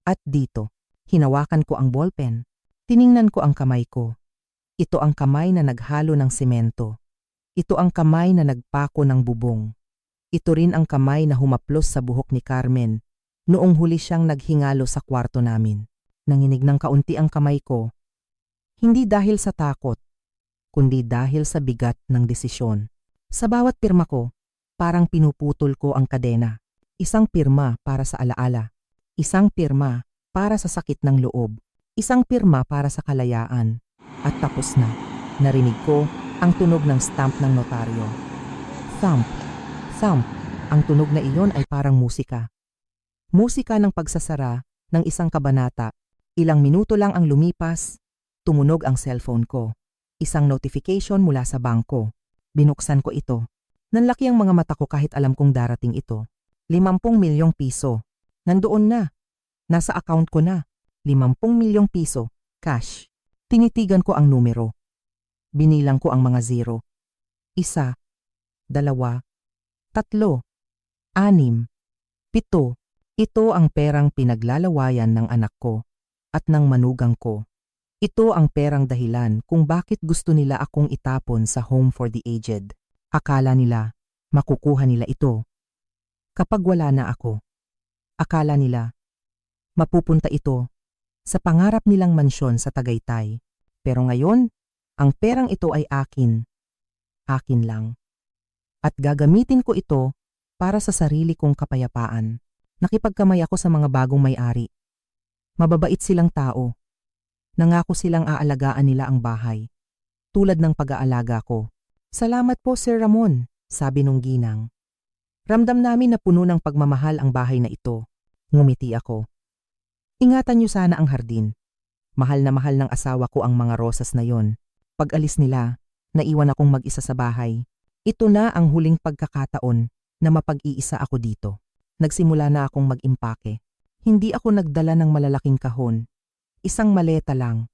At dito. Hinawakan ko ang ballpen. Tiningnan ko ang kamay ko. Ito ang kamay na naghalo ng semento. Ito ang kamay na nagpako ng bubong. Ito rin ang kamay na humaplos sa buhok ni Carmen noong huli siyang naghingalo sa kwarto namin. Nanginig ng kaunti ang kamay ko. Hindi dahil sa takot, kundi dahil sa bigat ng desisyon. Sa bawat pirma ko, parang pinuputol ko ang kadena. Isang pirma para sa alaala. Isang pirma para sa sakit ng loob. Isang pirma para sa kalayaan. At tapos na, narinig ko ang tunog ng stamp ng notaryo. Thump, thump, ang tunog na iyon ay parang musika. Musika ng pagsasara ng isang kabanata. Ilang minuto lang ang lumipas, tumunog ang cellphone ko. Isang notification mula sa bangko. Binuksan ko ito. Nanlaki ang mga mata ko kahit alam kong darating ito. 50 milyong piso. Nandoon na. Nasa account ko na. 50 milyong piso. Cash. Tinitigan ko ang numero. Binilang ko ang mga zero. 1, 2, 3, 6, 7. Ito ang perang pinaglalawayan ng anak ko at ng manugang ko. Ito ang perang dahilan kung bakit gusto nila akong itapon sa home for the aged. Akala nila, makukuha nila ito. Kapag wala na ako, akala nila, mapupunta ito sa pangarap nilang mansyon sa Tagaytay. Pero ngayon, ang perang ito ay akin. Akin lang. At gagamitin ko ito para sa sarili kong kapayapaan. Nakipagkamay ako sa mga bagong may-ari. Mababait silang tao. Nangako silang aalagaan nila ang bahay. Tulad ng pag-aalaga ko. Salamat po, Sir Ramon, sabi nung ginang. Ramdam namin na puno ng pagmamahal ang bahay na ito. Ngumiti ako. Ingatan niyo sana ang hardin. Mahal ng asawa ko ang mga rosas na yon. Pag alis nila, naiwan akong mag-isa sa bahay. Ito na ang huling pagkakataon na mapag-iisa ako dito. Nagsimula na akong mag-impake. Hindi ako nagdala ng malalaking kahon. Isang maleta lang.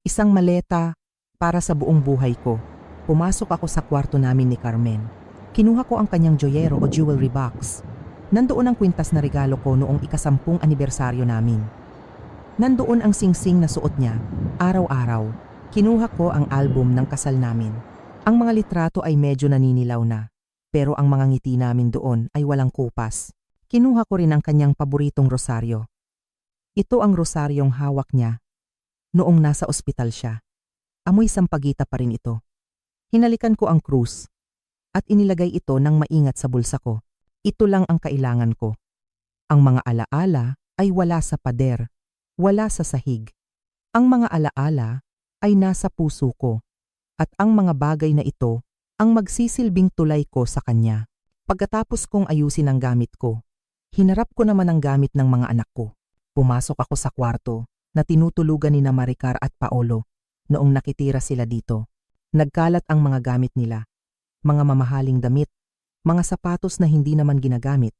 Isang maleta para sa buong buhay ko. Pumasok ako sa kwarto namin ni Carmen. Kinuha ko ang kanyang joyero o jewelry box. Nandoon ang kwintas na regalo ko noong ika-10 anibersaryo namin. Nandoon ang singsing na suot niya, araw-araw. Kinuha ko ang album ng kasal namin. Ang mga litrato ay medyo naninilaw na, pero ang mga ngiti namin doon ay walang kupas. Kinuha ko rin ang kanyang paboritong rosaryo. Ito ang rosaryong hawak niya noong nasa ospital siya. Amoy sampagita pa rin ito. Hinalikan ko ang krus at inilagay ito ng maingat sa bulsa ko. Ito lang ang kailangan ko. Ang mga alaala ay wala sa pader, wala sa sahig. Ang mga alaala ay nasa puso ko at ang mga bagay na ito ang magsisilbing tulay ko sa kanya. Pagkatapos kong ayusin ang gamit ko, hinarap ko naman ang gamit ng mga anak ko. Pumasok ako sa kwarto na tinutulugan ni Maricar at Paolo noong nakitira sila dito. Nagkalat ang mga gamit nila, mga mamahaling damit, mga sapatos na hindi naman ginagamit,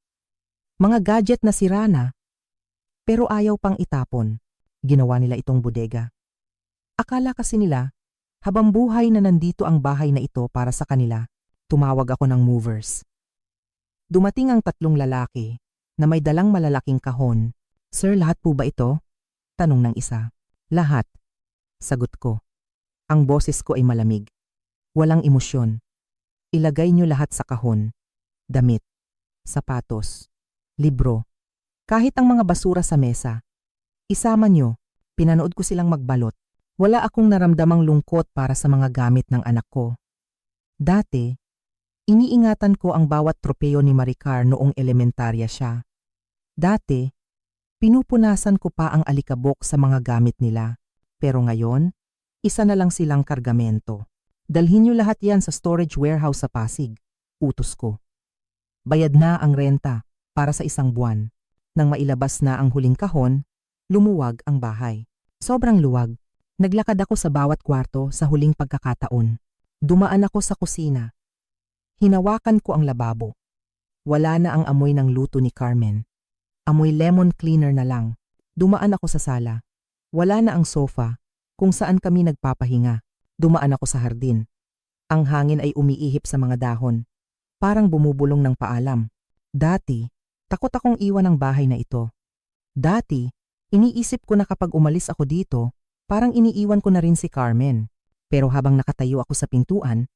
mga gadget na sira na, pero ayaw pang itapon. Ginawa nila itong bodega. Akala kasi nila, habang buhay na nandito ang bahay na ito para sa kanila, tumawag ako ng movers. Dumating ang 3 lalaki na may dalang malalaking kahon. "Sir, lahat po ba ito?" Tanong ng isa. "Lahat." Sagot ko. Ang boses ko ay malamig. Walang emosyon. "Ilagay niyo lahat sa kahon. Damit, sapatos, libro, kahit ang mga basura sa mesa. Isama niyo." Pinanood ko silang magbalot. Wala akong naramdamang lungkot para sa mga gamit ng anak ko. Dati, iniingatan ko ang bawat tropeyo ni Maricar noong elementarya siya. Dati, pinupunasan ko pa ang alikabok sa mga gamit nila. Pero ngayon, isa na lang silang kargamento. "Dalhin niyo lahat yan sa storage warehouse sa Pasig." Utos ko. Bayad na ang renta para sa 1 buwan. Nang mailabas na ang huling kahon, lumuwag ang bahay. Sobrang luwag. Naglakad ako sa bawat kwarto sa huling pagkakataon. Dumaan ako sa kusina. Hinawakan ko ang lababo. Wala na ang amoy ng luto ni Carmen. Amoy lemon cleaner na lang. Dumaan ako sa sala. Wala na ang sofa kung saan kami nagpapahinga. Dumaan ako sa hardin. Ang hangin ay umiihip sa mga dahon. Parang bumubulong ng paalam. Dati, takot akong iwan ang bahay na ito. Dati, iniisip ko na kapag umalis ako dito, parang iniiwan ko na rin si Carmen. Pero habang nakatayo ako sa pintuan,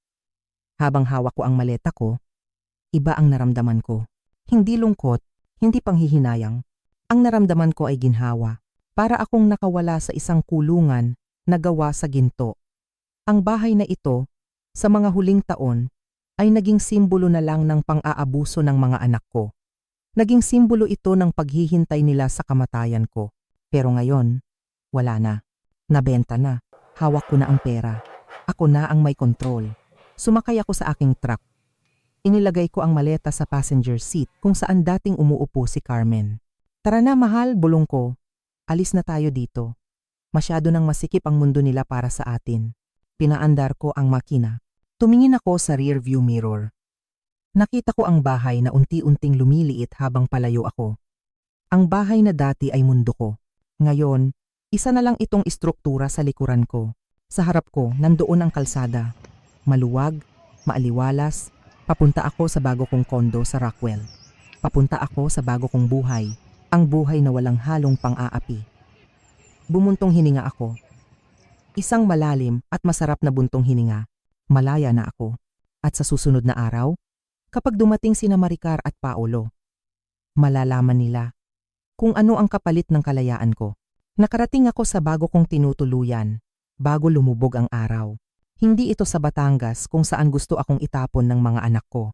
habang hawak ko ang maleta ko, iba ang naramdaman ko. Hindi lungkot, hindi panghihinayang. Ang naramdaman ko ay ginhawa. Para akong nakawala sa isang kulungan na gawa sa ginto. Ang bahay na ito, sa mga huling taon, ay naging simbolo na lang ng pang-aabuso ng mga anak ko. Naging simbolo ito ng paghihintay nila sa kamatayan ko. Pero ngayon, wala na. Nabenta na. Hawak ko na ang pera. Ako na ang may kontrol. Sumakay ako sa aking truck. Inilagay ko ang maleta sa passenger seat kung saan dating umuupo si Carmen. "Tara na mahal," bulong ko. "Alis na tayo dito. Masyado nang masikip ang mundo nila para sa atin." Pinaandar ko ang makina. Tumingin ako sa rear view mirror. Nakita ko ang bahay na unti-unting lumiliit habang palayo ako. Ang bahay na dati ay mundo ko. Ngayon, isa na lang itong istruktura sa likuran ko. Sa harap ko, nandoon ang kalsada. Maluwag, maaliwalas. Papunta ako sa bago kong kondo sa Rockwell. Papunta ako sa bago kong buhay. Ang buhay na walang halong pang-aapi. Bumuntong hininga ako. Isang malalim at masarap na buntong hininga. Malaya na ako. At sa susunod na araw, kapag dumating sina Maricar at Paolo, malalaman nila kung ano ang kapalit ng kalayaan ko. Nakarating ako sa bago kong tinutuluyan, bago lumubog ang araw. Hindi ito sa Batangas kung saan gusto akong itapon ng mga anak ko.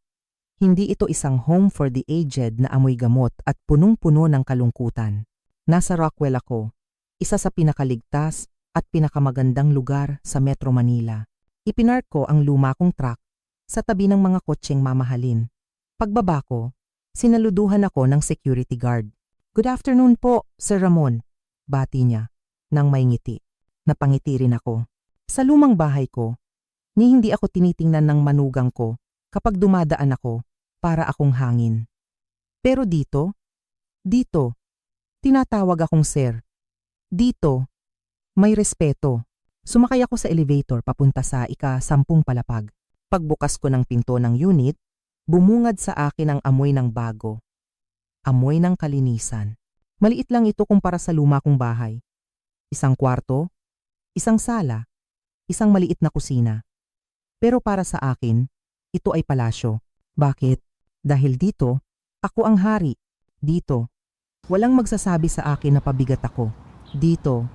Hindi ito isang home for the aged na amoy gamot at punong-puno ng kalungkutan. Nasa Rockwell ako, isa sa pinakaligtas at pinakamagandang lugar sa Metro Manila. Ipinark ko ang luma kong truck sa tabi ng mga kotseng mamahalin. Pagbaba ko, sinaluduhan ako ng security guard. "Good afternoon po, Sir Ramon." Bati niya, nang may ngiti. Napangiti rin ako. Sa lumang bahay ko, ni hindi ako tinitingnan ng manugang ko kapag dumadaan ako para akong hangin. Pero dito, tinatawag akong sir. Dito, may respeto. Sumakay ako sa elevator papunta sa ika-10 palapag. Pagbukas ko ng pinto ng unit, bumungad sa akin ang amoy ng bago. Amoy ng kalinisan. Maliit lang ito kumpara sa luma kong bahay. Isang kwarto, isang sala, isang maliit na kusina. Pero para sa akin, ito ay palasyo. Bakit? Dahil dito, ako ang hari. Dito, walang magsasabi sa akin na pabigat ako. Dito,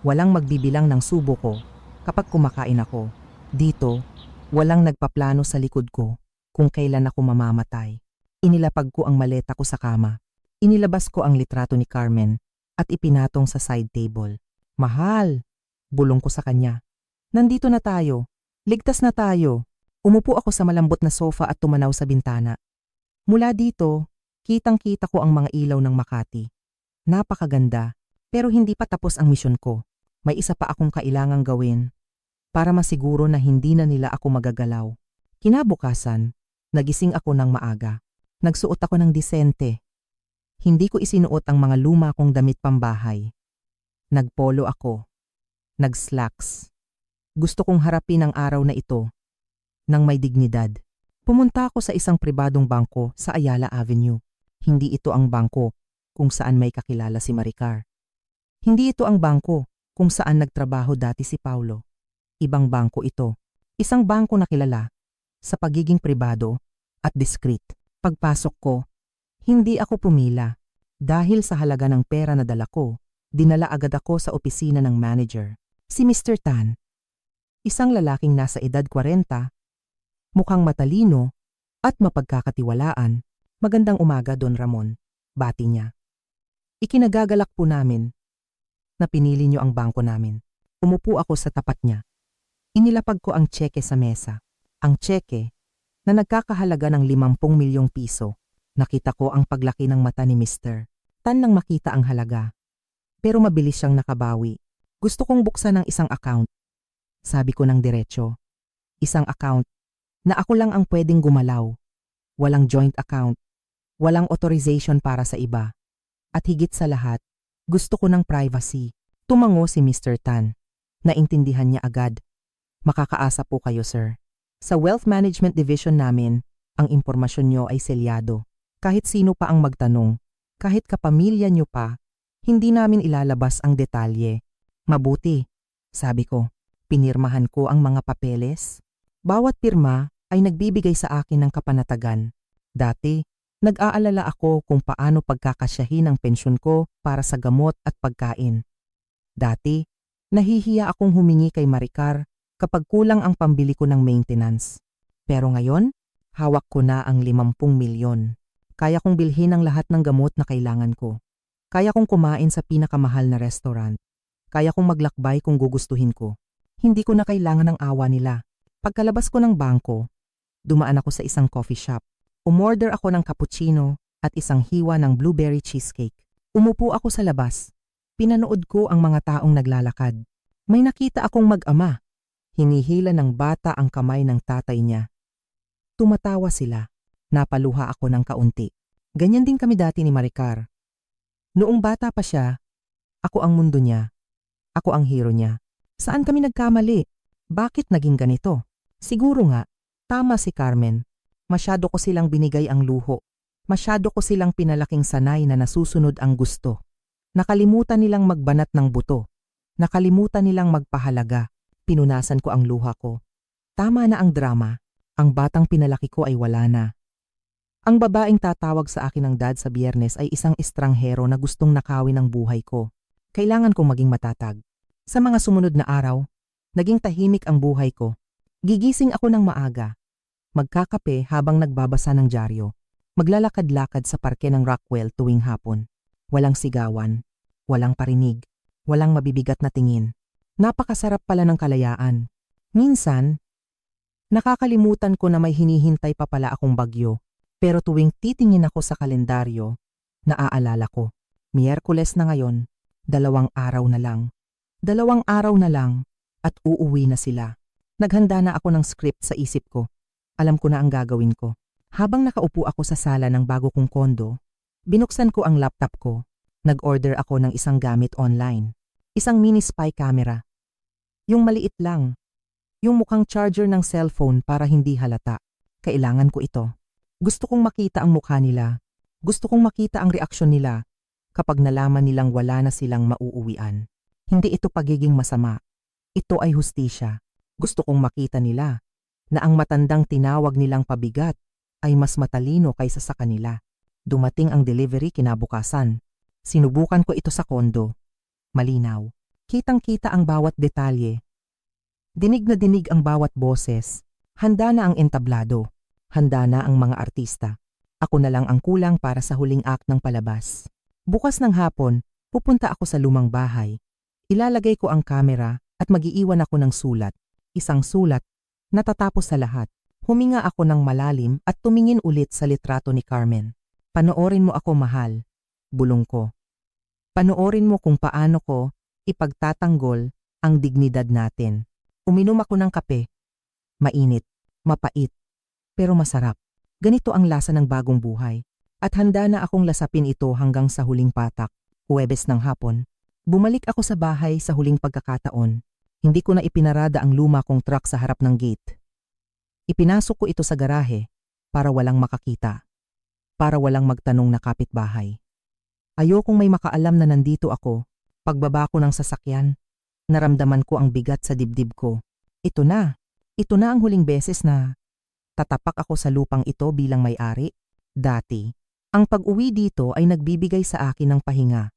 walang magbibilang ng subo ko kapag kumakain ako. Dito, walang nagpaplano sa likod ko kung kailan ako mamamatay. Inilapag ko ang maleta ko sa kama. Inilabas ko ang litrato ni Carmen at ipinatong sa side table. Mahal, bulong ko sa kanya. Nandito na tayo. Ligtas na tayo. Umupo ako sa malambot na sofa at tumanaw sa bintana. Mula dito, kitang-kita ko ang mga ilaw ng Makati. Napakaganda, pero hindi pa tapos ang misyon ko. May isa pa akong kailangang gawin para masiguro na hindi na nila ako magagalaw. Kinabukasan, nagising ako ng maaga. Nagsuot ako ng disente. Hindi ko isinuot ang mga luma kong damit pambahay. Nagpolo ako. Nagslacks. Gusto kong harapin ang araw na ito ng may dignidad. Pumunta ako sa isang pribadong bangko sa Ayala Avenue. Hindi ito ang bangko kung saan may kakilala si Maricar. Hindi ito ang bangko kung saan nagtrabaho dati si Paulo. Ibang bangko ito. Isang bangko na kilala sa pagiging pribado at discreet. Pagpasok ko, hindi ako pumila. Dahil sa halaga ng pera na dala ko, dinala agad ako sa opisina ng manager, si Mr. Tan. Isang lalaking nasa edad 40, mukhang matalino at mapagkakatiwalaan. Magandang umaga, Don Ramon, bati niya. Ikinagagalak po namin na pinili niyo ang bangko namin. Umupo ako sa tapat niya. Inilapag ko ang tseke sa mesa. Ang tseke na nagkakahalaga ng 50 milyong piso. Nakita ko ang paglaki ng mata ni Mr. Tan nang makita ang halaga. Pero mabilis siyang nakabawi. Gusto kong buksan ng isang account. Sabi ko ng diretso. Isang account na ako lang ang pwedeng gumalaw. Walang joint account. Walang authorization para sa iba. At higit sa lahat, gusto ko ng privacy. Tumango si Mr. Tan. Naintindihan niya agad. Makakaasa po kayo, sir. Sa Wealth Management Division namin, ang impormasyon niyo ay selyado. Kahit sino pa ang magtanong, kahit kapamilya niyo pa, hindi namin ilalabas ang detalye. Mabuti, sabi ko. Pinirmahan ko ang mga papeles. Bawat pirma ay nagbibigay sa akin ng kapanatagan. Dati, nag-aalala ako kung paano pagkakasyahin ang pensyon ko para sa gamot at pagkain. Dati, nahihiya akong humingi kay Maricar kapag kulang ang pambili ko ng maintenance. Pero ngayon, hawak ko na ang 50 milyon. Kaya kong bilhin ang lahat ng gamot na kailangan ko. Kaya kong kumain sa pinakamahal na restaurant. Kaya kong maglakbay kung gugustuhin ko. Hindi ko na kailangan ng awa nila. Pagkalabas ko ng bangko, dumaan ako sa isang coffee shop. Umorder ako ng cappuccino at isang hiwa ng blueberry cheesecake. Umupo ako sa labas. Pinanood ko ang mga taong naglalakad. May nakita akong mag-ama. Hinihila ng bata ang kamay ng tatay niya. Tumatawa sila. Napaluha ako ng kaunti. Ganyan din kami dati ni Maricar. Noong bata pa siya, ako ang mundo niya. Ako ang hero niya. Saan kami nagkamali? Bakit naging ganito? Siguro nga, tama si Carmen. Masyado ko silang binigay ang luho. Masyado ko silang pinalaking sanay na nasusunod ang gusto. Nakalimutan nilang magbanat ng buto. Nakalimutan nilang magpahalaga. Pinunasan ko ang luha ko. Tama na ang drama. Ang batang pinalaki ko ay wala na. Ang babaeng tatawag sa akin ng dad sa Biyernes ay isang estranghero na gustong nakawin ang buhay ko. Kailangan kong maging matatag. Sa mga sumunod na araw, naging tahimik ang buhay ko. Gigising ako ng maaga. Magkakape habang nagbabasa ng dyaryo. Maglalakad-lakad sa parke ng Rockwell tuwing hapon. Walang sigawan, walang parinig, walang mabibigat na tingin. Napakasarap pala ng kalayaan. Minsan, nakakalimutan ko na may hinihintay pa pala akong bagyo. Pero tuwing titingin ako sa kalendaryo, naaalala ko, Miyerkules na ngayon, 2 araw na lang. 2 araw na lang at uuwi na sila. Naghanda na ako ng script sa isip ko. Alam ko na ang gagawin ko. Habang nakaupo ako sa sala ng bago kong kondo, binuksan ko ang laptop ko. Nag-order ako ng isang gamit online. Isang mini spy camera. Yung maliit lang. Yung mukhang charger ng cellphone para hindi halata. Kailangan ko ito. Gusto kong makita ang mukha nila. Gusto kong makita ang reaksyon nila kapag nalaman nilang wala na silang mauuwian. Hindi ito pagiging masama. Ito ay hustisya. Gusto kong makita nila na ang matandang tinawag nilang pabigat ay mas matalino kaysa sa kanila. Dumating ang delivery kinabukasan. Sinubukan ko ito sa kondo. Malinaw. Kitang-kita ang bawat detalye. Dinig na dinig ang bawat boses. Handa na ang entablado. Handa na ang mga artista. Ako na lang ang kulang para sa huling act ng palabas. Bukas ng hapon, pupunta ako sa lumang bahay. Ilalagay ko ang kamera at mag-iiwan ako ng sulat. Isang sulat na tatapos sa lahat. Huminga ako ng malalim at tumingin ulit sa litrato ni Carmen. Panoorin mo ako, mahal. Bulong ko. Panoorin mo kung paano ko ipagtatanggol ang dignidad natin. Uminom ako ng kape. Mainit, mapait, pero masarap. Ganito ang lasa ng bagong buhay. At handa na akong lasapin ito hanggang sa huling patak. Huwebes ng hapon. Bumalik ako sa bahay sa huling pagkakataon. Hindi ko na ipinarada ang luma kong truck sa harap ng gate. Ipinasok ko ito sa garahe para walang makakita. Para walang magtanong na kapitbahay. Ayokong may makaalam na nandito ako. Pagbaba ko ng sasakyan, naramdaman ko ang bigat sa dibdib ko. Ito na ang huling beses na tatapak ako sa lupang ito bilang may-ari. Dati, ang pag-uwi dito ay nagbibigay sa akin ng pahinga.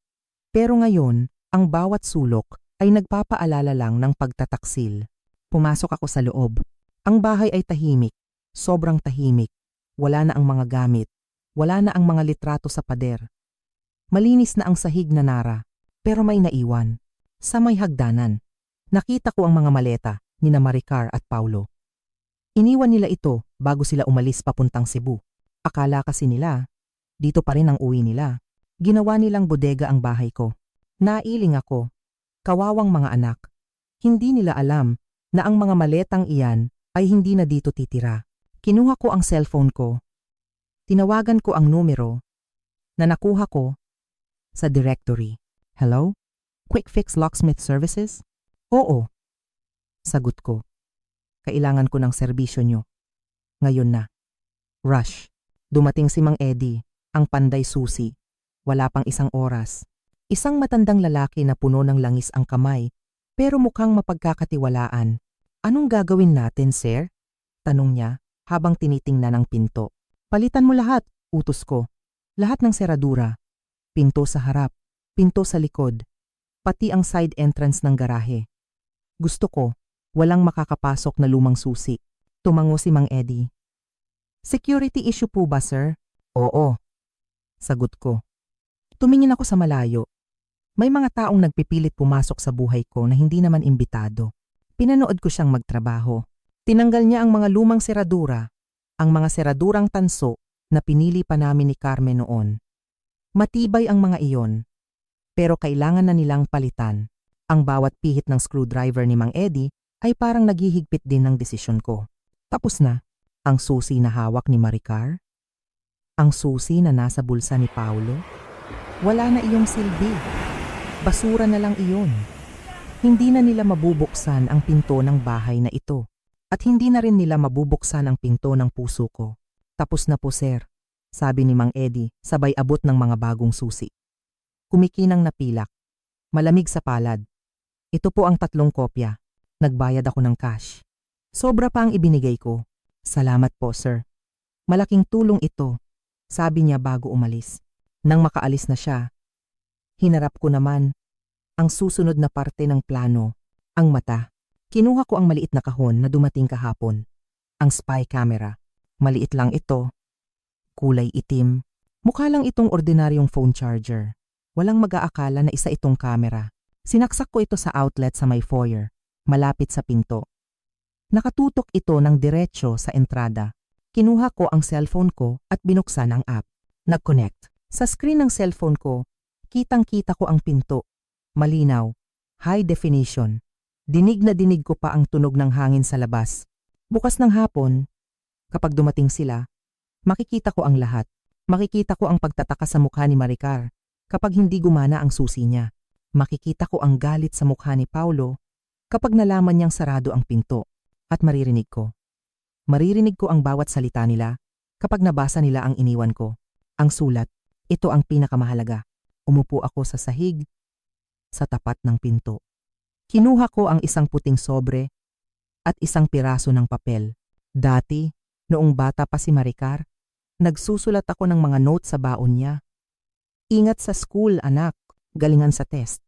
Pero ngayon, ang bawat sulok ay nagpapaalala lang ng pagtataksil. Pumasok ako sa loob. Ang bahay ay tahimik, sobrang tahimik. Wala na ang mga gamit, wala na ang mga litrato sa pader. Malinis na ang sahig na nara, pero may naiwan. Sa may hagdanan, nakita ko ang mga maleta ni Maricar at Paulo. Iniwan nila ito bago sila umalis papuntang Cebu. Akala kasi nila, dito pa rin ang uwi nila. Ginawa nilang bodega ang bahay ko. Nailing ako. Kawawang mga anak. Hindi nila alam na ang mga maletang iyan ay hindi na dito titira. Kinuha ko ang cellphone ko. Tinawagan ko ang numero na nakuha ko sa directory. Hello? Quick Fix Locksmith Services? Oo. Sagot ko. Kailangan ko ng serbisyo nyo. Ngayon na. Rush. Dumating si Mang Eddie, ang panday susi. Wala pang isang oras. Isang matandang lalaki na puno ng langis ang kamay, pero mukhang mapagkakatiwalaan. Anong gagawin natin, sir? Tanong niya habang tinitingnan ang pinto. Palitan mo lahat, utos ko. Lahat ng seradura. Pinto sa harap, pinto sa likod, pati ang side entrance ng garahe. Gusto ko, walang makakapasok na lumang susi. Tumango si Mang Eddie. Security issue po ba, sir? Oo. Sagot ko. Tumingin ako sa malayo. May mga taong nagpipilit pumasok sa buhay ko na hindi naman imbitado. Pinanood ko siyang magtrabaho. Tinanggal niya ang mga lumang seradura, ang mga seradurang tanso na pinili pa namin ni Carmen noon. Matibay ang mga iyon, pero kailangan na nilang palitan. Ang bawat pihit ng screwdriver ni Mang Eddie ay parang naghihigpit din ng desisyon ko. Tapos na, ang susi na hawak ni Maricar, ang susi na nasa bulsa ni Paulo, wala na iyong silbi. Basura na lang iyon. Hindi na nila mabubuksan ang pinto ng bahay na ito. At hindi na rin nila mabubuksan ang pinto ng puso ko. Tapos na po, sir, sabi ni Mang Eddie sabay abot ng mga bagong susi. Kumikinang na pilak. Malamig sa palad. Ito po ang 3 kopya. Nagbayad ako ng cash. Sobra pa ang ibinigay ko. Salamat po, sir. Malaking tulong ito, sabi niya bago umalis. Nang makaalis na siya, hinarap ko naman ang susunod na parte ng plano, ang mata. Kinuha ko ang maliit na kahon na dumating kahapon. Ang spy camera. Maliit lang ito. Kulay itim. Mukha lang itong ordinaryong phone charger. Walang mag-aakala na isa itong camera. Sinaksak ko ito sa outlet sa may foyer, malapit sa pinto. Nakatutok ito ng diretsyo sa entrada. Kinuha ko ang cellphone ko at binuksan ang app. Nag-connect. Sa screen ng cellphone ko, kitang-kita ko ang pinto. Malinaw. High definition. Dinig na dinig ko pa ang tunog ng hangin sa labas. Bukas ng hapon, kapag dumating sila, Makikita ko ang lahat. Makikita ko ang pagtataka sa mukha ni Maricar kapag hindi gumana ang susi niya. Makikita ko ang galit sa mukha ni Paulo kapag nalaman niyang sarado ang pinto. At maririnig ko. Maririnig ko ang bawat salita nila kapag nabasa nila ang iniwan ko. Ang sulat, ito ang pinakamahalaga. Umupo ako sa sahig, sa tapat ng pinto. Kinuha ko ang isang puting sobre at isang piraso ng papel. Dati, noong bata pa si Maricar, nagsusulat ako ng mga notes sa baon niya. Ingat sa school, anak. Galingan sa test.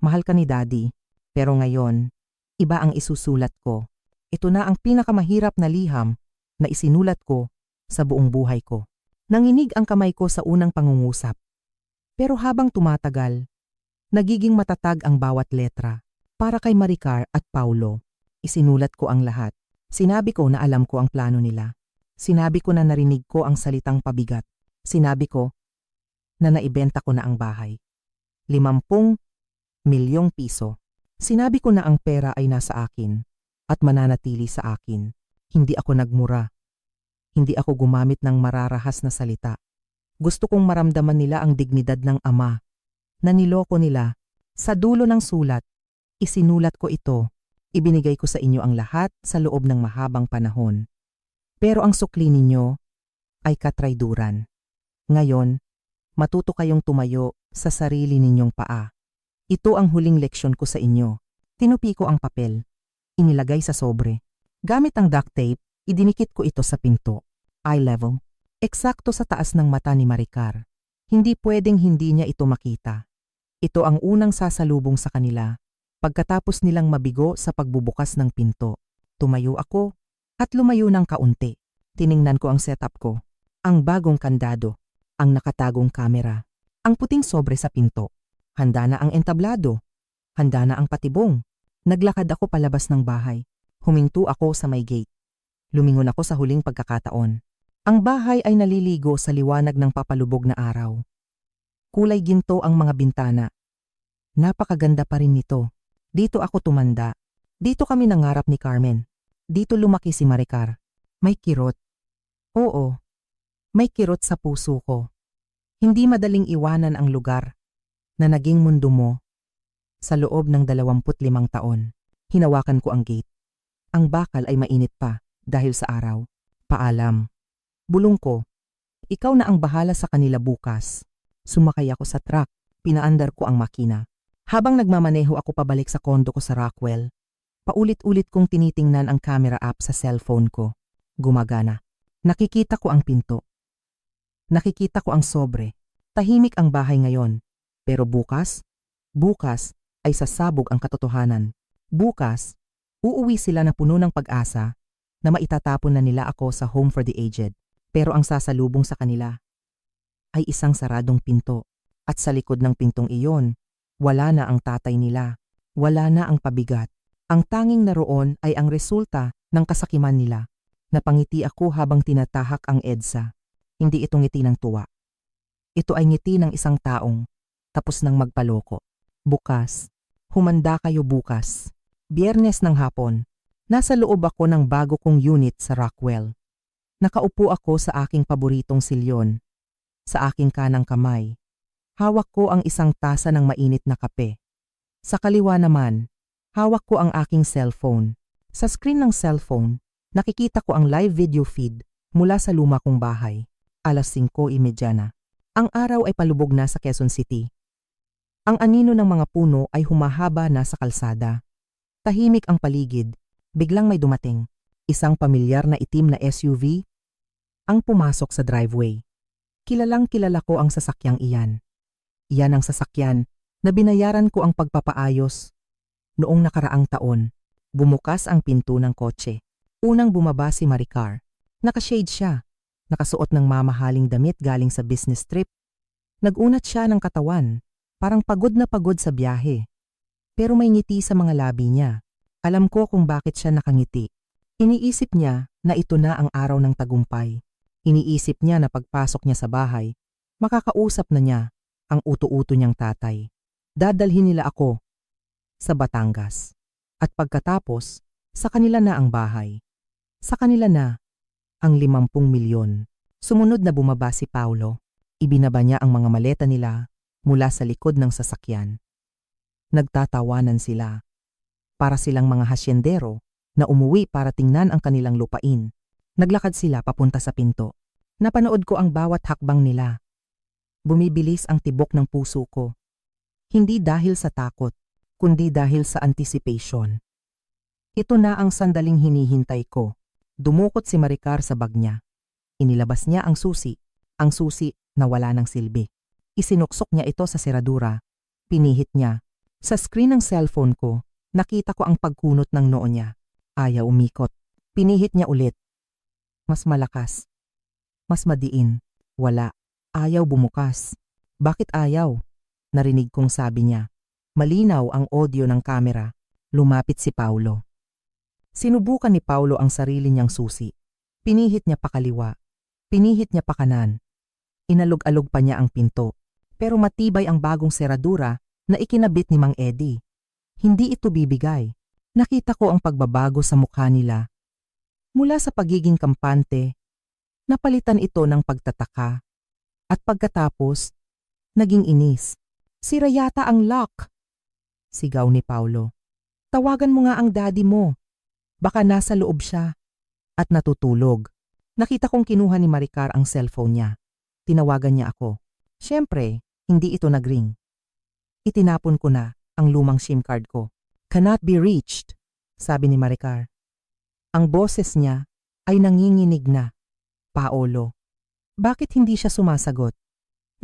Mahal ka ni Daddy. Pero ngayon, iba ang isusulat ko. Ito na ang pinakamahirap na liham na isinulat ko sa buong buhay ko. Nanginig ang kamay ko sa unang pangungusap. Pero habang tumatagal, nagiging matatag ang bawat letra. Para kay Maricar at Paulo, isinulat ko ang lahat. Sinabi ko na alam ko ang plano nila. Sinabi ko na narinig ko ang salitang pabigat. Sinabi ko na naibenta ko na ang bahay. 50 milyong piso. Sinabi ko na ang pera ay nasa akin at mananatili sa akin. Hindi ako nagmura. Hindi ako gumamit ng mararahas na salita. Gusto kong maramdaman nila ang dignidad ng ama. Naniloko nila. Sa dulo ng sulat, isinulat ko ito. Ibinigay ko sa inyo ang lahat sa loob ng mahabang panahon. Pero ang sukli ninyo ay katrayduran. Ngayon, matuto kayong tumayo sa sarili ninyong paa. Ito ang huling leksyon ko sa inyo. Tinupi ko ang papel. Inilagay sa sobre. Gamit ang duct tape, idinikit ko ito sa pinto. Eye level. Eksakto sa taas ng mata ni Maricar. Hindi pwedeng hindi niya ito makita. Ito ang unang sasalubong sa kanila. Pagkatapos nilang mabigo sa pagbubukas ng pinto. Tumayo ako at lumayo ng kaunti. Tiningnan ko ang setup ko. Ang bagong kandado. Ang nakatagong kamera. Ang puting sobre sa pinto. Handa na ang entablado. Handa na ang patibong. Naglakad ako palabas ng bahay. Huminto ako sa may gate. Lumingon ako sa huling pagkakataon. Ang bahay ay naliligo sa liwanag ng papalubog na araw. Kulay ginto ang mga bintana. Napakaganda pa rin nito. Dito ako tumanda. Dito kami nangarap ni Carmen. Dito lumaki si Maricar. May kirot. Oo, may kirot sa puso ko. Hindi madaling iwanan ang lugar na naging mundo mo. Sa loob ng 25 taon, hinawakan ko ang gate. Ang bakal ay mainit pa dahil sa araw. Paalam. Bulong ko, ikaw na ang bahala sa kanila bukas. Sumakay ako sa truck, pinaandar ko ang makina. Habang nagmamaneho ako pabalik sa kondo ko sa Rockwell, paulit-ulit kong tinitingnan ang camera app sa cellphone ko. Gumagana. Nakikita ko ang pinto. Nakikita ko ang sobre. Tahimik ang bahay ngayon. Pero bukas ay sasabog ang katotohanan. Bukas, uuwi sila na puno ng pag-asa na maitatapon na nila ako sa home for the aged. Pero ang sasalubong sa kanila ay isang saradong pinto. At sa likod ng pintong iyon, wala na ang tatay nila. Wala na ang pabigat. Ang tanging naroon ay ang resulta ng kasakiman nila. Napangiti ako habang tinatahak ang EDSA. Hindi ito ngiti ng tuwa. Ito ay ngiti ng isang taong tapos nang magpaloko. Bukas. Humanda kayo bukas. Biyernes ng hapon. Nasa loob ako ng bago kong unit sa Rockwell. Nakaupo ako sa aking paboritong silyon. Sa aking kanang kamay. Hawak ko ang isang tasa ng mainit na kape. Sa kaliwa naman, hawak ko ang aking cellphone. Sa screen ng cellphone, nakikita ko ang live video feed mula sa luma kong bahay. 5:30 na. Ang araw ay palubog na sa Quezon City. Ang anino ng mga puno ay humahaba na sa kalsada. Tahimik ang paligid. Biglang may dumating. Isang pamilyar na itim na SUV ang pumasok sa driveway. Kilalang kilala ko ang sasakyang iyan. Iyan ang sasakyan na binayaran ko ang pagpapaayos. Noong nakaraang taon, bumukas ang pinto ng kotse. Unang bumaba si Maricar. Nakashade siya. Nakasuot ng mamahaling damit galing sa business trip. Nagunat siya ng katawan. Parang pagod na pagod sa biyahe. Pero may ngiti sa mga labi niya. Alam ko kung bakit siya nakangiti. Iniisip niya na ito na ang araw ng tagumpay. Iniisip niya na pagpasok niya sa bahay, makakausap na niya ang uto-uto niyang tatay. Dadalhin nila ako sa Batangas. At pagkatapos, sa kanila na ang bahay. Sa kanila na ang 50 milyon. Sumunod na bumaba si Paulo. Ibinaba niya ang mga maleta nila mula sa likod ng sasakyan. Nagtatawanan sila. Para silang mga hasyendero na umuwi para tingnan ang kanilang lupain. Naglakad sila papunta sa pinto. Napanood ko ang bawat hakbang nila. Bumibilis ang tibok ng puso ko. Hindi dahil sa takot, kundi dahil sa anticipation. Ito na ang sandaling hinihintay ko. Dumukot si Maricar sa bag niya. Inilabas niya ang susi na wala ng silbi. Isinuksok niya ito sa seradura. Pinihit niya. Sa screen ng cellphone ko, nakita ko ang pagkunot ng noo niya. Ayaw umikot. Pinihit niya ulit. Mas malakas. Mas madiin. Wala. Ayaw bumukas. Bakit ayaw? Narinig kong sabi niya. Malinaw ang audio ng kamera. Lumapit si Paulo. Sinubukan ni Paulo ang sarili niyang susi. Pinihit niya pa kaliwa. Pinihit niya pa kanan. Inalog-alog pa niya ang pinto. Pero matibay ang bagong seradura na ikinabit ni Mang Eddie. Hindi ito bibigay. Nakita ko ang pagbabago sa mukha nila. Mula sa pagiging kampante, napalitan ito ng pagtataka. At pagkatapos, naging inis. Sira yata ang lock. Sigaw ni Paulo. Tawagan mo nga ang daddy mo. Baka nasa loob siya. At natutulog. Nakita kong kinuha ni Maricar ang cellphone niya. Tinawagan niya ako. Siyempre, hindi ito nagring. Itinapon ko na ang lumang SIM card ko. Cannot be reached, sabi ni Maricar. Ang boses niya ay nanginginig na. Paolo, bakit hindi siya sumasagot?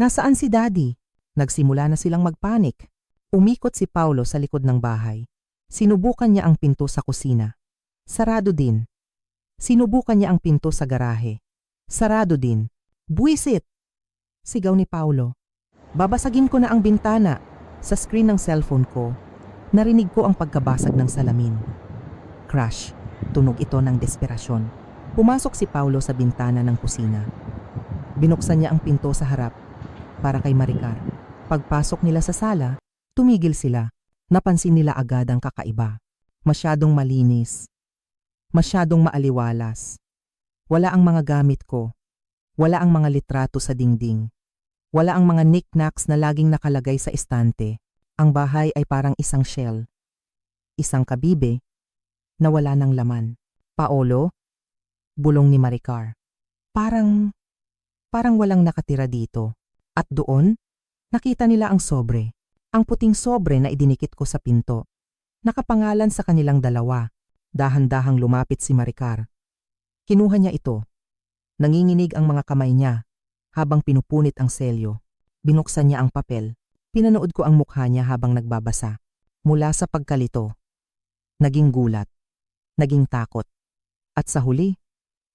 Nasaan si daddy? Nagsimula na silang magpanik. Umikot si Paulo sa likod ng bahay. Sinubukan niya ang pinto sa kusina. Sarado din. Sinubukan niya ang pinto sa garahe. Sarado din. Buwisit! Sigaw ni Paulo. Babasagin ko na ang bintana. Sa screen ng cellphone ko, narinig ko ang pagkabasag ng salamin. Crash. Tunog ito ng desperasyon. Pumasok si Paulo sa bintana ng kusina. Binuksan niya ang pinto sa harap para kay Maricar. Pagpasok nila sa sala, tumigil sila. Napansin nila agad ang kakaiba. Masyadong malinis. Masyadong maaliwalas. Wala ang mga gamit ko. Wala ang mga litrato sa dingding. Wala ang mga knickknacks na laging nakalagay sa estante. Ang bahay ay parang isang shell. Isang kabibe na wala ng laman. Paolo? Bulong ni Maricar. Parang walang nakatira dito. At doon, nakita nila ang sobre. Ang puting sobre na idinikit ko sa pinto. Nakapangalan sa kanilang dalawa. Dahan-dahang lumapit si Maricar. Kinuha niya ito. Nanginginig ang mga kamay niya habang pinupunit ang selyo. Binuksan niya ang papel. Pinanood ko ang mukha niya habang nagbabasa. Mula sa pagkalito, naging gulat, naging takot. At sa huli,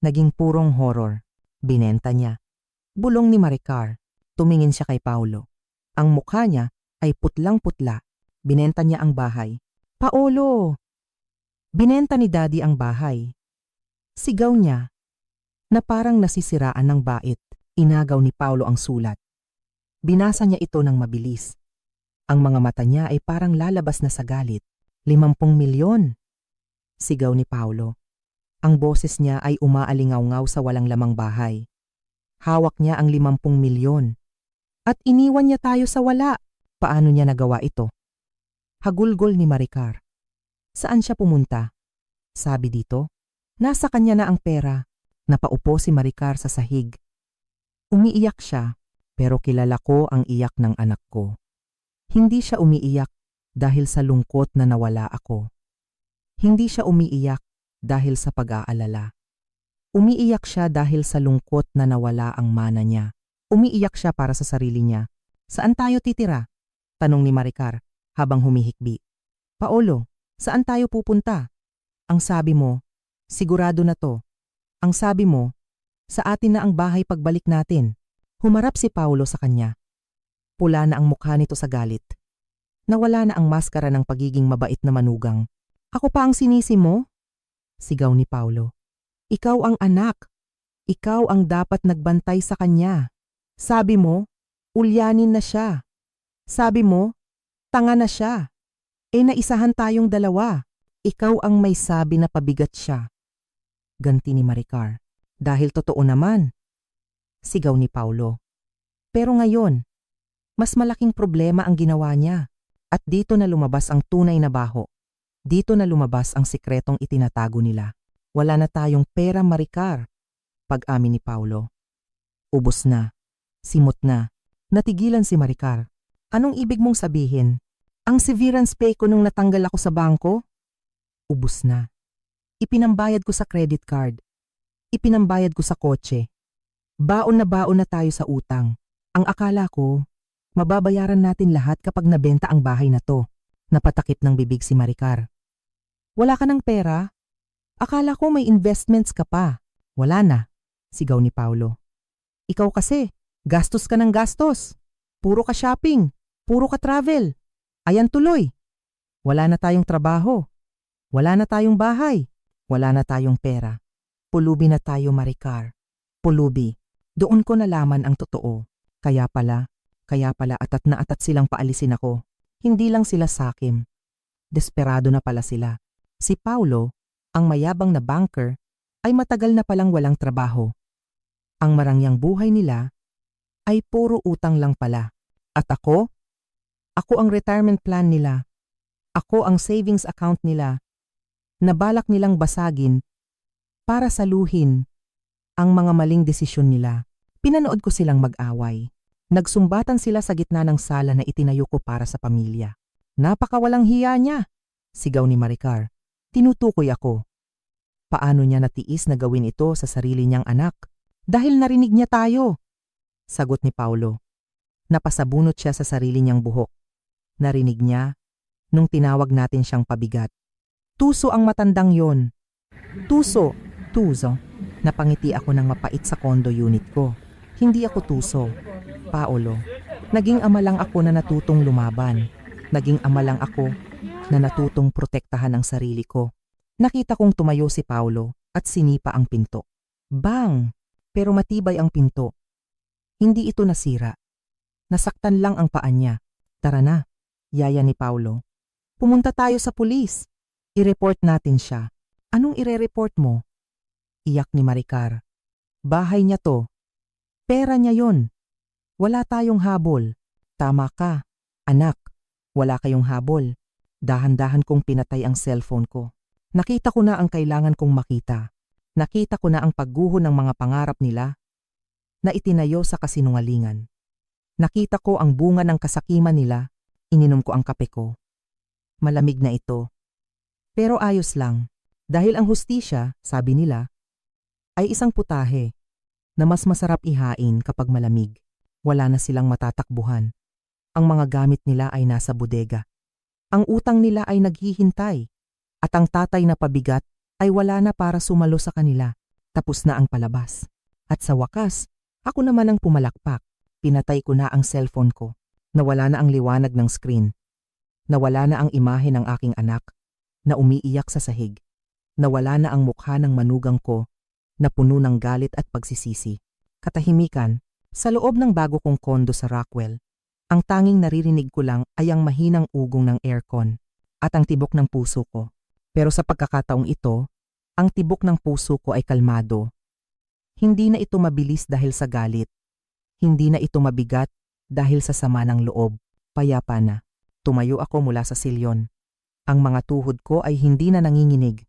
naging purong horror. Binenta niya. Bulong ni Maricar. Tumingin siya kay Paulo. Ang mukha niya ay putlang-putla. Binenta niya ang bahay. Paolo! Binenta ni Daddy ang bahay. Sigaw niya na parang nasisiraan ng bait. Inagaw ni Paulo ang sulat. Binasa niya ito ng mabilis. Ang mga mata niya ay parang lalabas na sa galit. 50 milyon. Sigaw ni Paulo. Ang boses niya ay umaalingaw-ngaw sa walang lamang bahay. Hawak niya ang 50 milyon. At iniwan niya tayo sa wala. Paano niya nagawa ito? Hagulgol ni Maricar. Saan siya pumunta? Sabi dito, nasa kanya na ang pera. Napaupo si Maricar sa sahig. Umiiyak siya, pero kilala ko ang iyak ng anak ko. Hindi siya umiiyak dahil sa lungkot na nawala ako. Hindi siya umiiyak dahil sa pag-aalala. Umiiyak siya dahil sa lungkot na nawala ang mana niya. Umiiyak siya para sa sarili niya. Saan tayo titira? Tanong ni Maricar habang humihikbi. Paolo, saan tayo pupunta? Ang sabi mo, sigurado na to. Ang sabi mo, sa atin na ang bahay pagbalik natin. Humarap si Paulo sa kanya. Pula na ang mukha nito sa galit. Nawala na ang maskara ng pagiging mabait na manugang. Ako pa ang sinisi mo? Sigaw ni Paulo. Ikaw ang anak. Ikaw ang dapat nagbantay sa kanya. Sabi mo, ulyanin na siya. Sabi mo, tanga na siya. Naisahan tayong dalawa. Ikaw ang may sabi na pabigat siya. Ganti ni Maricar. Dahil totoo naman. sigaw ni Paulo. Pero ngayon, mas malaking problema ang ginawa niya. At dito na lumabas ang tunay na baho. Dito na lumabas ang sikretong itinatago nila. Wala na tayong pera, Maricar. Pag-amin ni Paulo. Ubos na. Simot na. Natigilan si Maricar. Anong ibig mong sabihin? Ang severance pay ko nung natanggal ako sa bangko? Ubos na. Ipinambayad ko sa credit card. Ipinambayad ko sa kotse. Baon na tayo sa utang. Ang akala ko, mababayaran natin lahat kapag nabenta ang bahay na to. Napatakip ng bibig si Maricar. Wala ka ng pera? Akala ko may investments ka pa. Wala na, sigaw ni Paulo. Ikaw kasi, gastos ka ng gastos. Puro ka shopping, puro ka travel. Ayan tuloy. Wala na tayong trabaho. Wala na tayong bahay. Wala na tayong pera. Pulubi na tayo, Maricar. Pulubi. Doon ko nalaman ang totoo. Kaya pala atat na atat silang paalisin ako. Hindi lang sila sakim. Desperado na pala sila. Si Paulo, ang mayabang na banker, ay matagal na palang walang trabaho. Ang marangyang buhay nila ay puro utang lang pala. At ako ang retirement plan nila. Ako ang savings account nila. Nabalak nilang basagin para saluhin ang mga maling desisyon nila. Pinanood ko silang mag-away. Nagsumbatan sila sa gitna ng sala na itinayo ko para sa pamilya. Napakawalang hiya niya, sigaw ni Maricar. Tinutukoy ako. Paano niya natiis na gawin ito sa sarili niyang anak? Dahil narinig niya tayo. Sagot ni Paulo. Napasabunot siya sa sarili niyang buhok. Narinig niya nung tinawag natin siyang pabigat. Tuso ang matandang yon. Tuso. Napangiti ako ng mapait sa condo unit ko. Hindi ako tuso. Paulo, naging ama lang ako na natutong lumaban. Naging ama lang ako na natutong protektahan ang sarili ko. Nakita kong tumayo si Paulo at sinipa ang pinto. Bang! Pero matibay ang pinto. Hindi ito nasira. Nasaktan lang ang paa niya. Tara na, yaya ni Paulo. Pumunta tayo sa pulis. I-report natin siya. Anong ire-report mo? Iyak ni Maricar. Bahay niya to. Pera niya yon. Wala tayong habol. Tama ka, anak. Wala kayong habol. Dahan-dahan kong pinatay ang cellphone ko. Nakita ko na ang kailangan kong makita. Nakita ko na ang pagguho ng mga pangarap nila na itinayo sa kasinungalingan. Nakita ko ang bunga ng kasakiman nila. Ininom ko ang kape ko. Malamig na ito. Pero ayos lang. Dahil ang hustisya, sabi nila, ay isang putahe na mas masarap ihain kapag malamig. Wala na silang matatakbuhan. Ang mga gamit nila ay nasa bodega. Ang utang nila ay naghihintay. At ang tatay na pabigat ay wala na para sumalo sa kanila. Tapos na ang palabas. At sa wakas, ako naman ang pumalakpak. Pinatay ko na ang cellphone ko. Nawala na ang liwanag ng screen. Nawala na ang imahe ng aking anak na umiiyak sa sahig. Nawala na ang mukha ng manugang ko na puno ng galit at pagsisisi. Katahimikan, sa loob ng bago kong kondo sa Rockwell, ang tanging naririnig ko lang ay ang mahinang ugong ng aircon at ang tibok ng puso ko. Pero sa pagkakataong ito, ang tibok ng puso ko ay kalmado. Hindi na ito mabilis dahil sa galit. Hindi na ito mabigat dahil sa sama ng loob. Payapa na. Tumayo ako mula sa silyon. Ang mga tuhod ko ay hindi na nanginginig.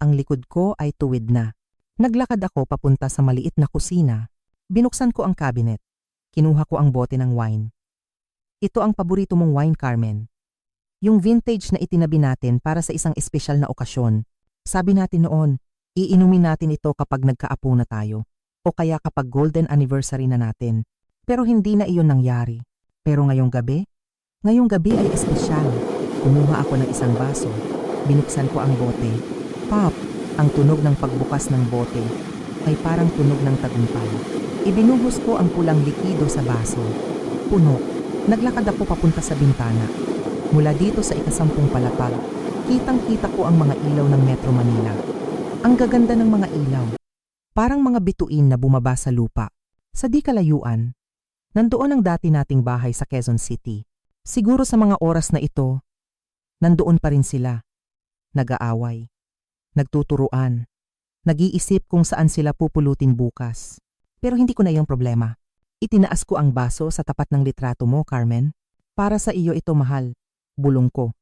Ang likod ko ay tuwid na. Naglakad ako papunta sa maliit na kusina. Binuksan ko ang cabinet. Kinuha ko ang bote ng wine. Ito ang paborito mong wine, Carmen. Yung vintage na itinabi natin para sa isang espesyal na okasyon. Sabi natin noon, iinumin natin ito kapag nagkaapo na tayo. O kaya kapag golden anniversary na natin. Pero hindi na iyon nangyari. Pero ngayong gabi ay espesyal. Kumuha ako ng isang baso. Binuksan ko ang bote. Pop! Ang tunog ng pagbukas ng bote ay parang tunog ng tagumpay. Ibinuhos ko ang pulang likido sa baso. Puno. Naglakad ako papunta sa bintana. Mula dito sa ikasampung palapag, kitang-kita ko ang mga ilaw ng Metro Manila. Ang gaganda ng mga ilaw. Parang mga bituin na bumaba sa lupa. Sa di kalayuan, nandoon ang dati nating bahay sa Quezon City. Siguro sa mga oras na ito, nandoon pa rin sila. Nag-aaway. Nagtuturuan. Nag-iisip kung saan sila pupulutin bukas. Pero hindi ko na yung problema. Itinaas ko ang baso sa tapat ng litrato mo, Carmen. Para sa iyo ito, mahal. Bulong ko.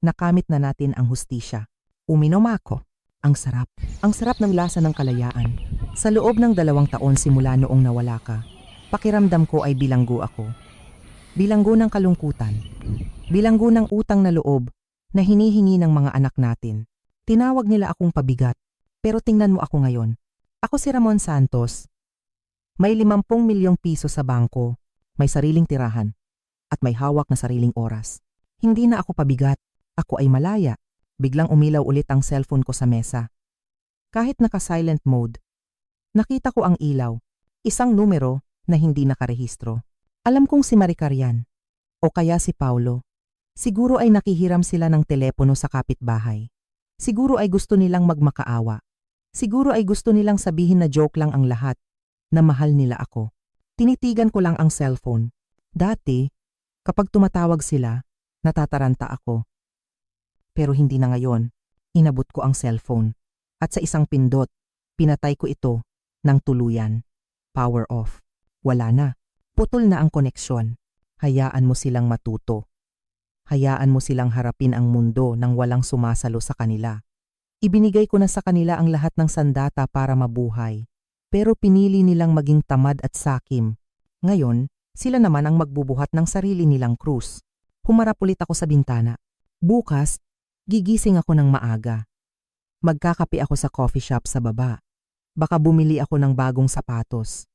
Nakamit na natin ang hustisya. Uminom ako. Ang sarap. Ang sarap ng lasa ng kalayaan. Sa loob ng 2 taon simula noong nawala ka, pakiramdam ko ay bilanggo ako. Bilanggo ng kalungkutan. Bilanggo ng utang na loob na hinihingi ng mga anak natin. Tinawag nila akong pabigat. Pero tingnan mo ako ngayon. Ako si Ramon Santos. May 50 milyong piso sa bangko, may sariling tirahan, at may hawak na sariling oras. Hindi na ako pabigat. Ako ay malaya. Biglang umilaw ulit ang cellphone ko sa mesa. Kahit naka-silent mode, nakita ko ang ilaw, isang numero na hindi nakarehistro. Alam kong si Maricar yan, o kaya si Paulo. Siguro ay nakihiram sila ng telepono sa kapitbahay. Siguro ay gusto nilang magmakaawa. Siguro ay gusto nilang sabihin na joke lang ang lahat, na mahal nila ako. Tinitigan ko lang ang cellphone. Dati, kapag tumatawag sila, natataranta ako. Pero hindi na ngayon. Inabot ko ang cellphone. At sa isang pindot, pinatay ko ito ng tuluyan. Power off. Wala na. Putol na ang koneksyon. Hayaan mo silang matuto. Hayaan mo silang harapin ang mundo nang walang sumasalo sa kanila. Ibinigay ko na sa kanila ang lahat ng sandata para mabuhay. Pero pinili nilang maging tamad at sakim. Ngayon, sila naman ang magbubuhat ng sarili nilang krus. Humarap ulit ako sa bintana. Bukas, gigising ako ng maaga. Magkakape ako sa coffee shop sa baba. Baka bumili ako ng bagong sapatos.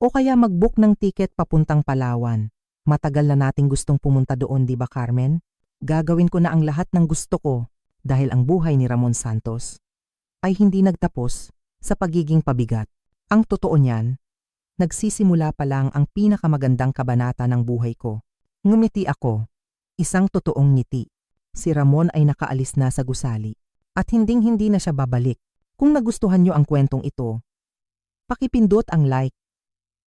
O kaya mag-book ng ticket papuntang Palawan. Matagal na nating gustong pumunta doon, di ba, Carmen? Gagawin ko na ang lahat ng gusto ko dahil ang buhay ni Ramon Santos ay hindi nagtapos sa pagiging pabigat. Ang totoo niyan, nagsisimula pa lang ang pinakamagandang kabanata ng buhay ko. Ngumiti ako. Isang totoong ngiti. Si Ramon ay nakaalis na sa gusali at hinding-hindi na siya babalik. Kung nagustuhan niyo ang kwentong ito, pakipindot ang like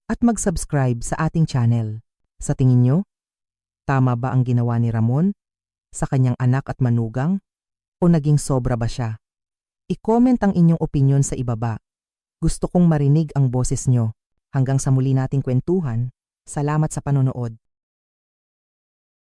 at mag-subscribe sa ating channel. Sa tingin niyo, tama ba ang ginawa ni Ramon sa kanyang anak at manugang? O naging sobra ba siya? I-comment ang inyong opinyon sa ibaba. Gusto kong marinig ang boses niyo. Hanggang sa muli nating kwentuhan, salamat sa panonood.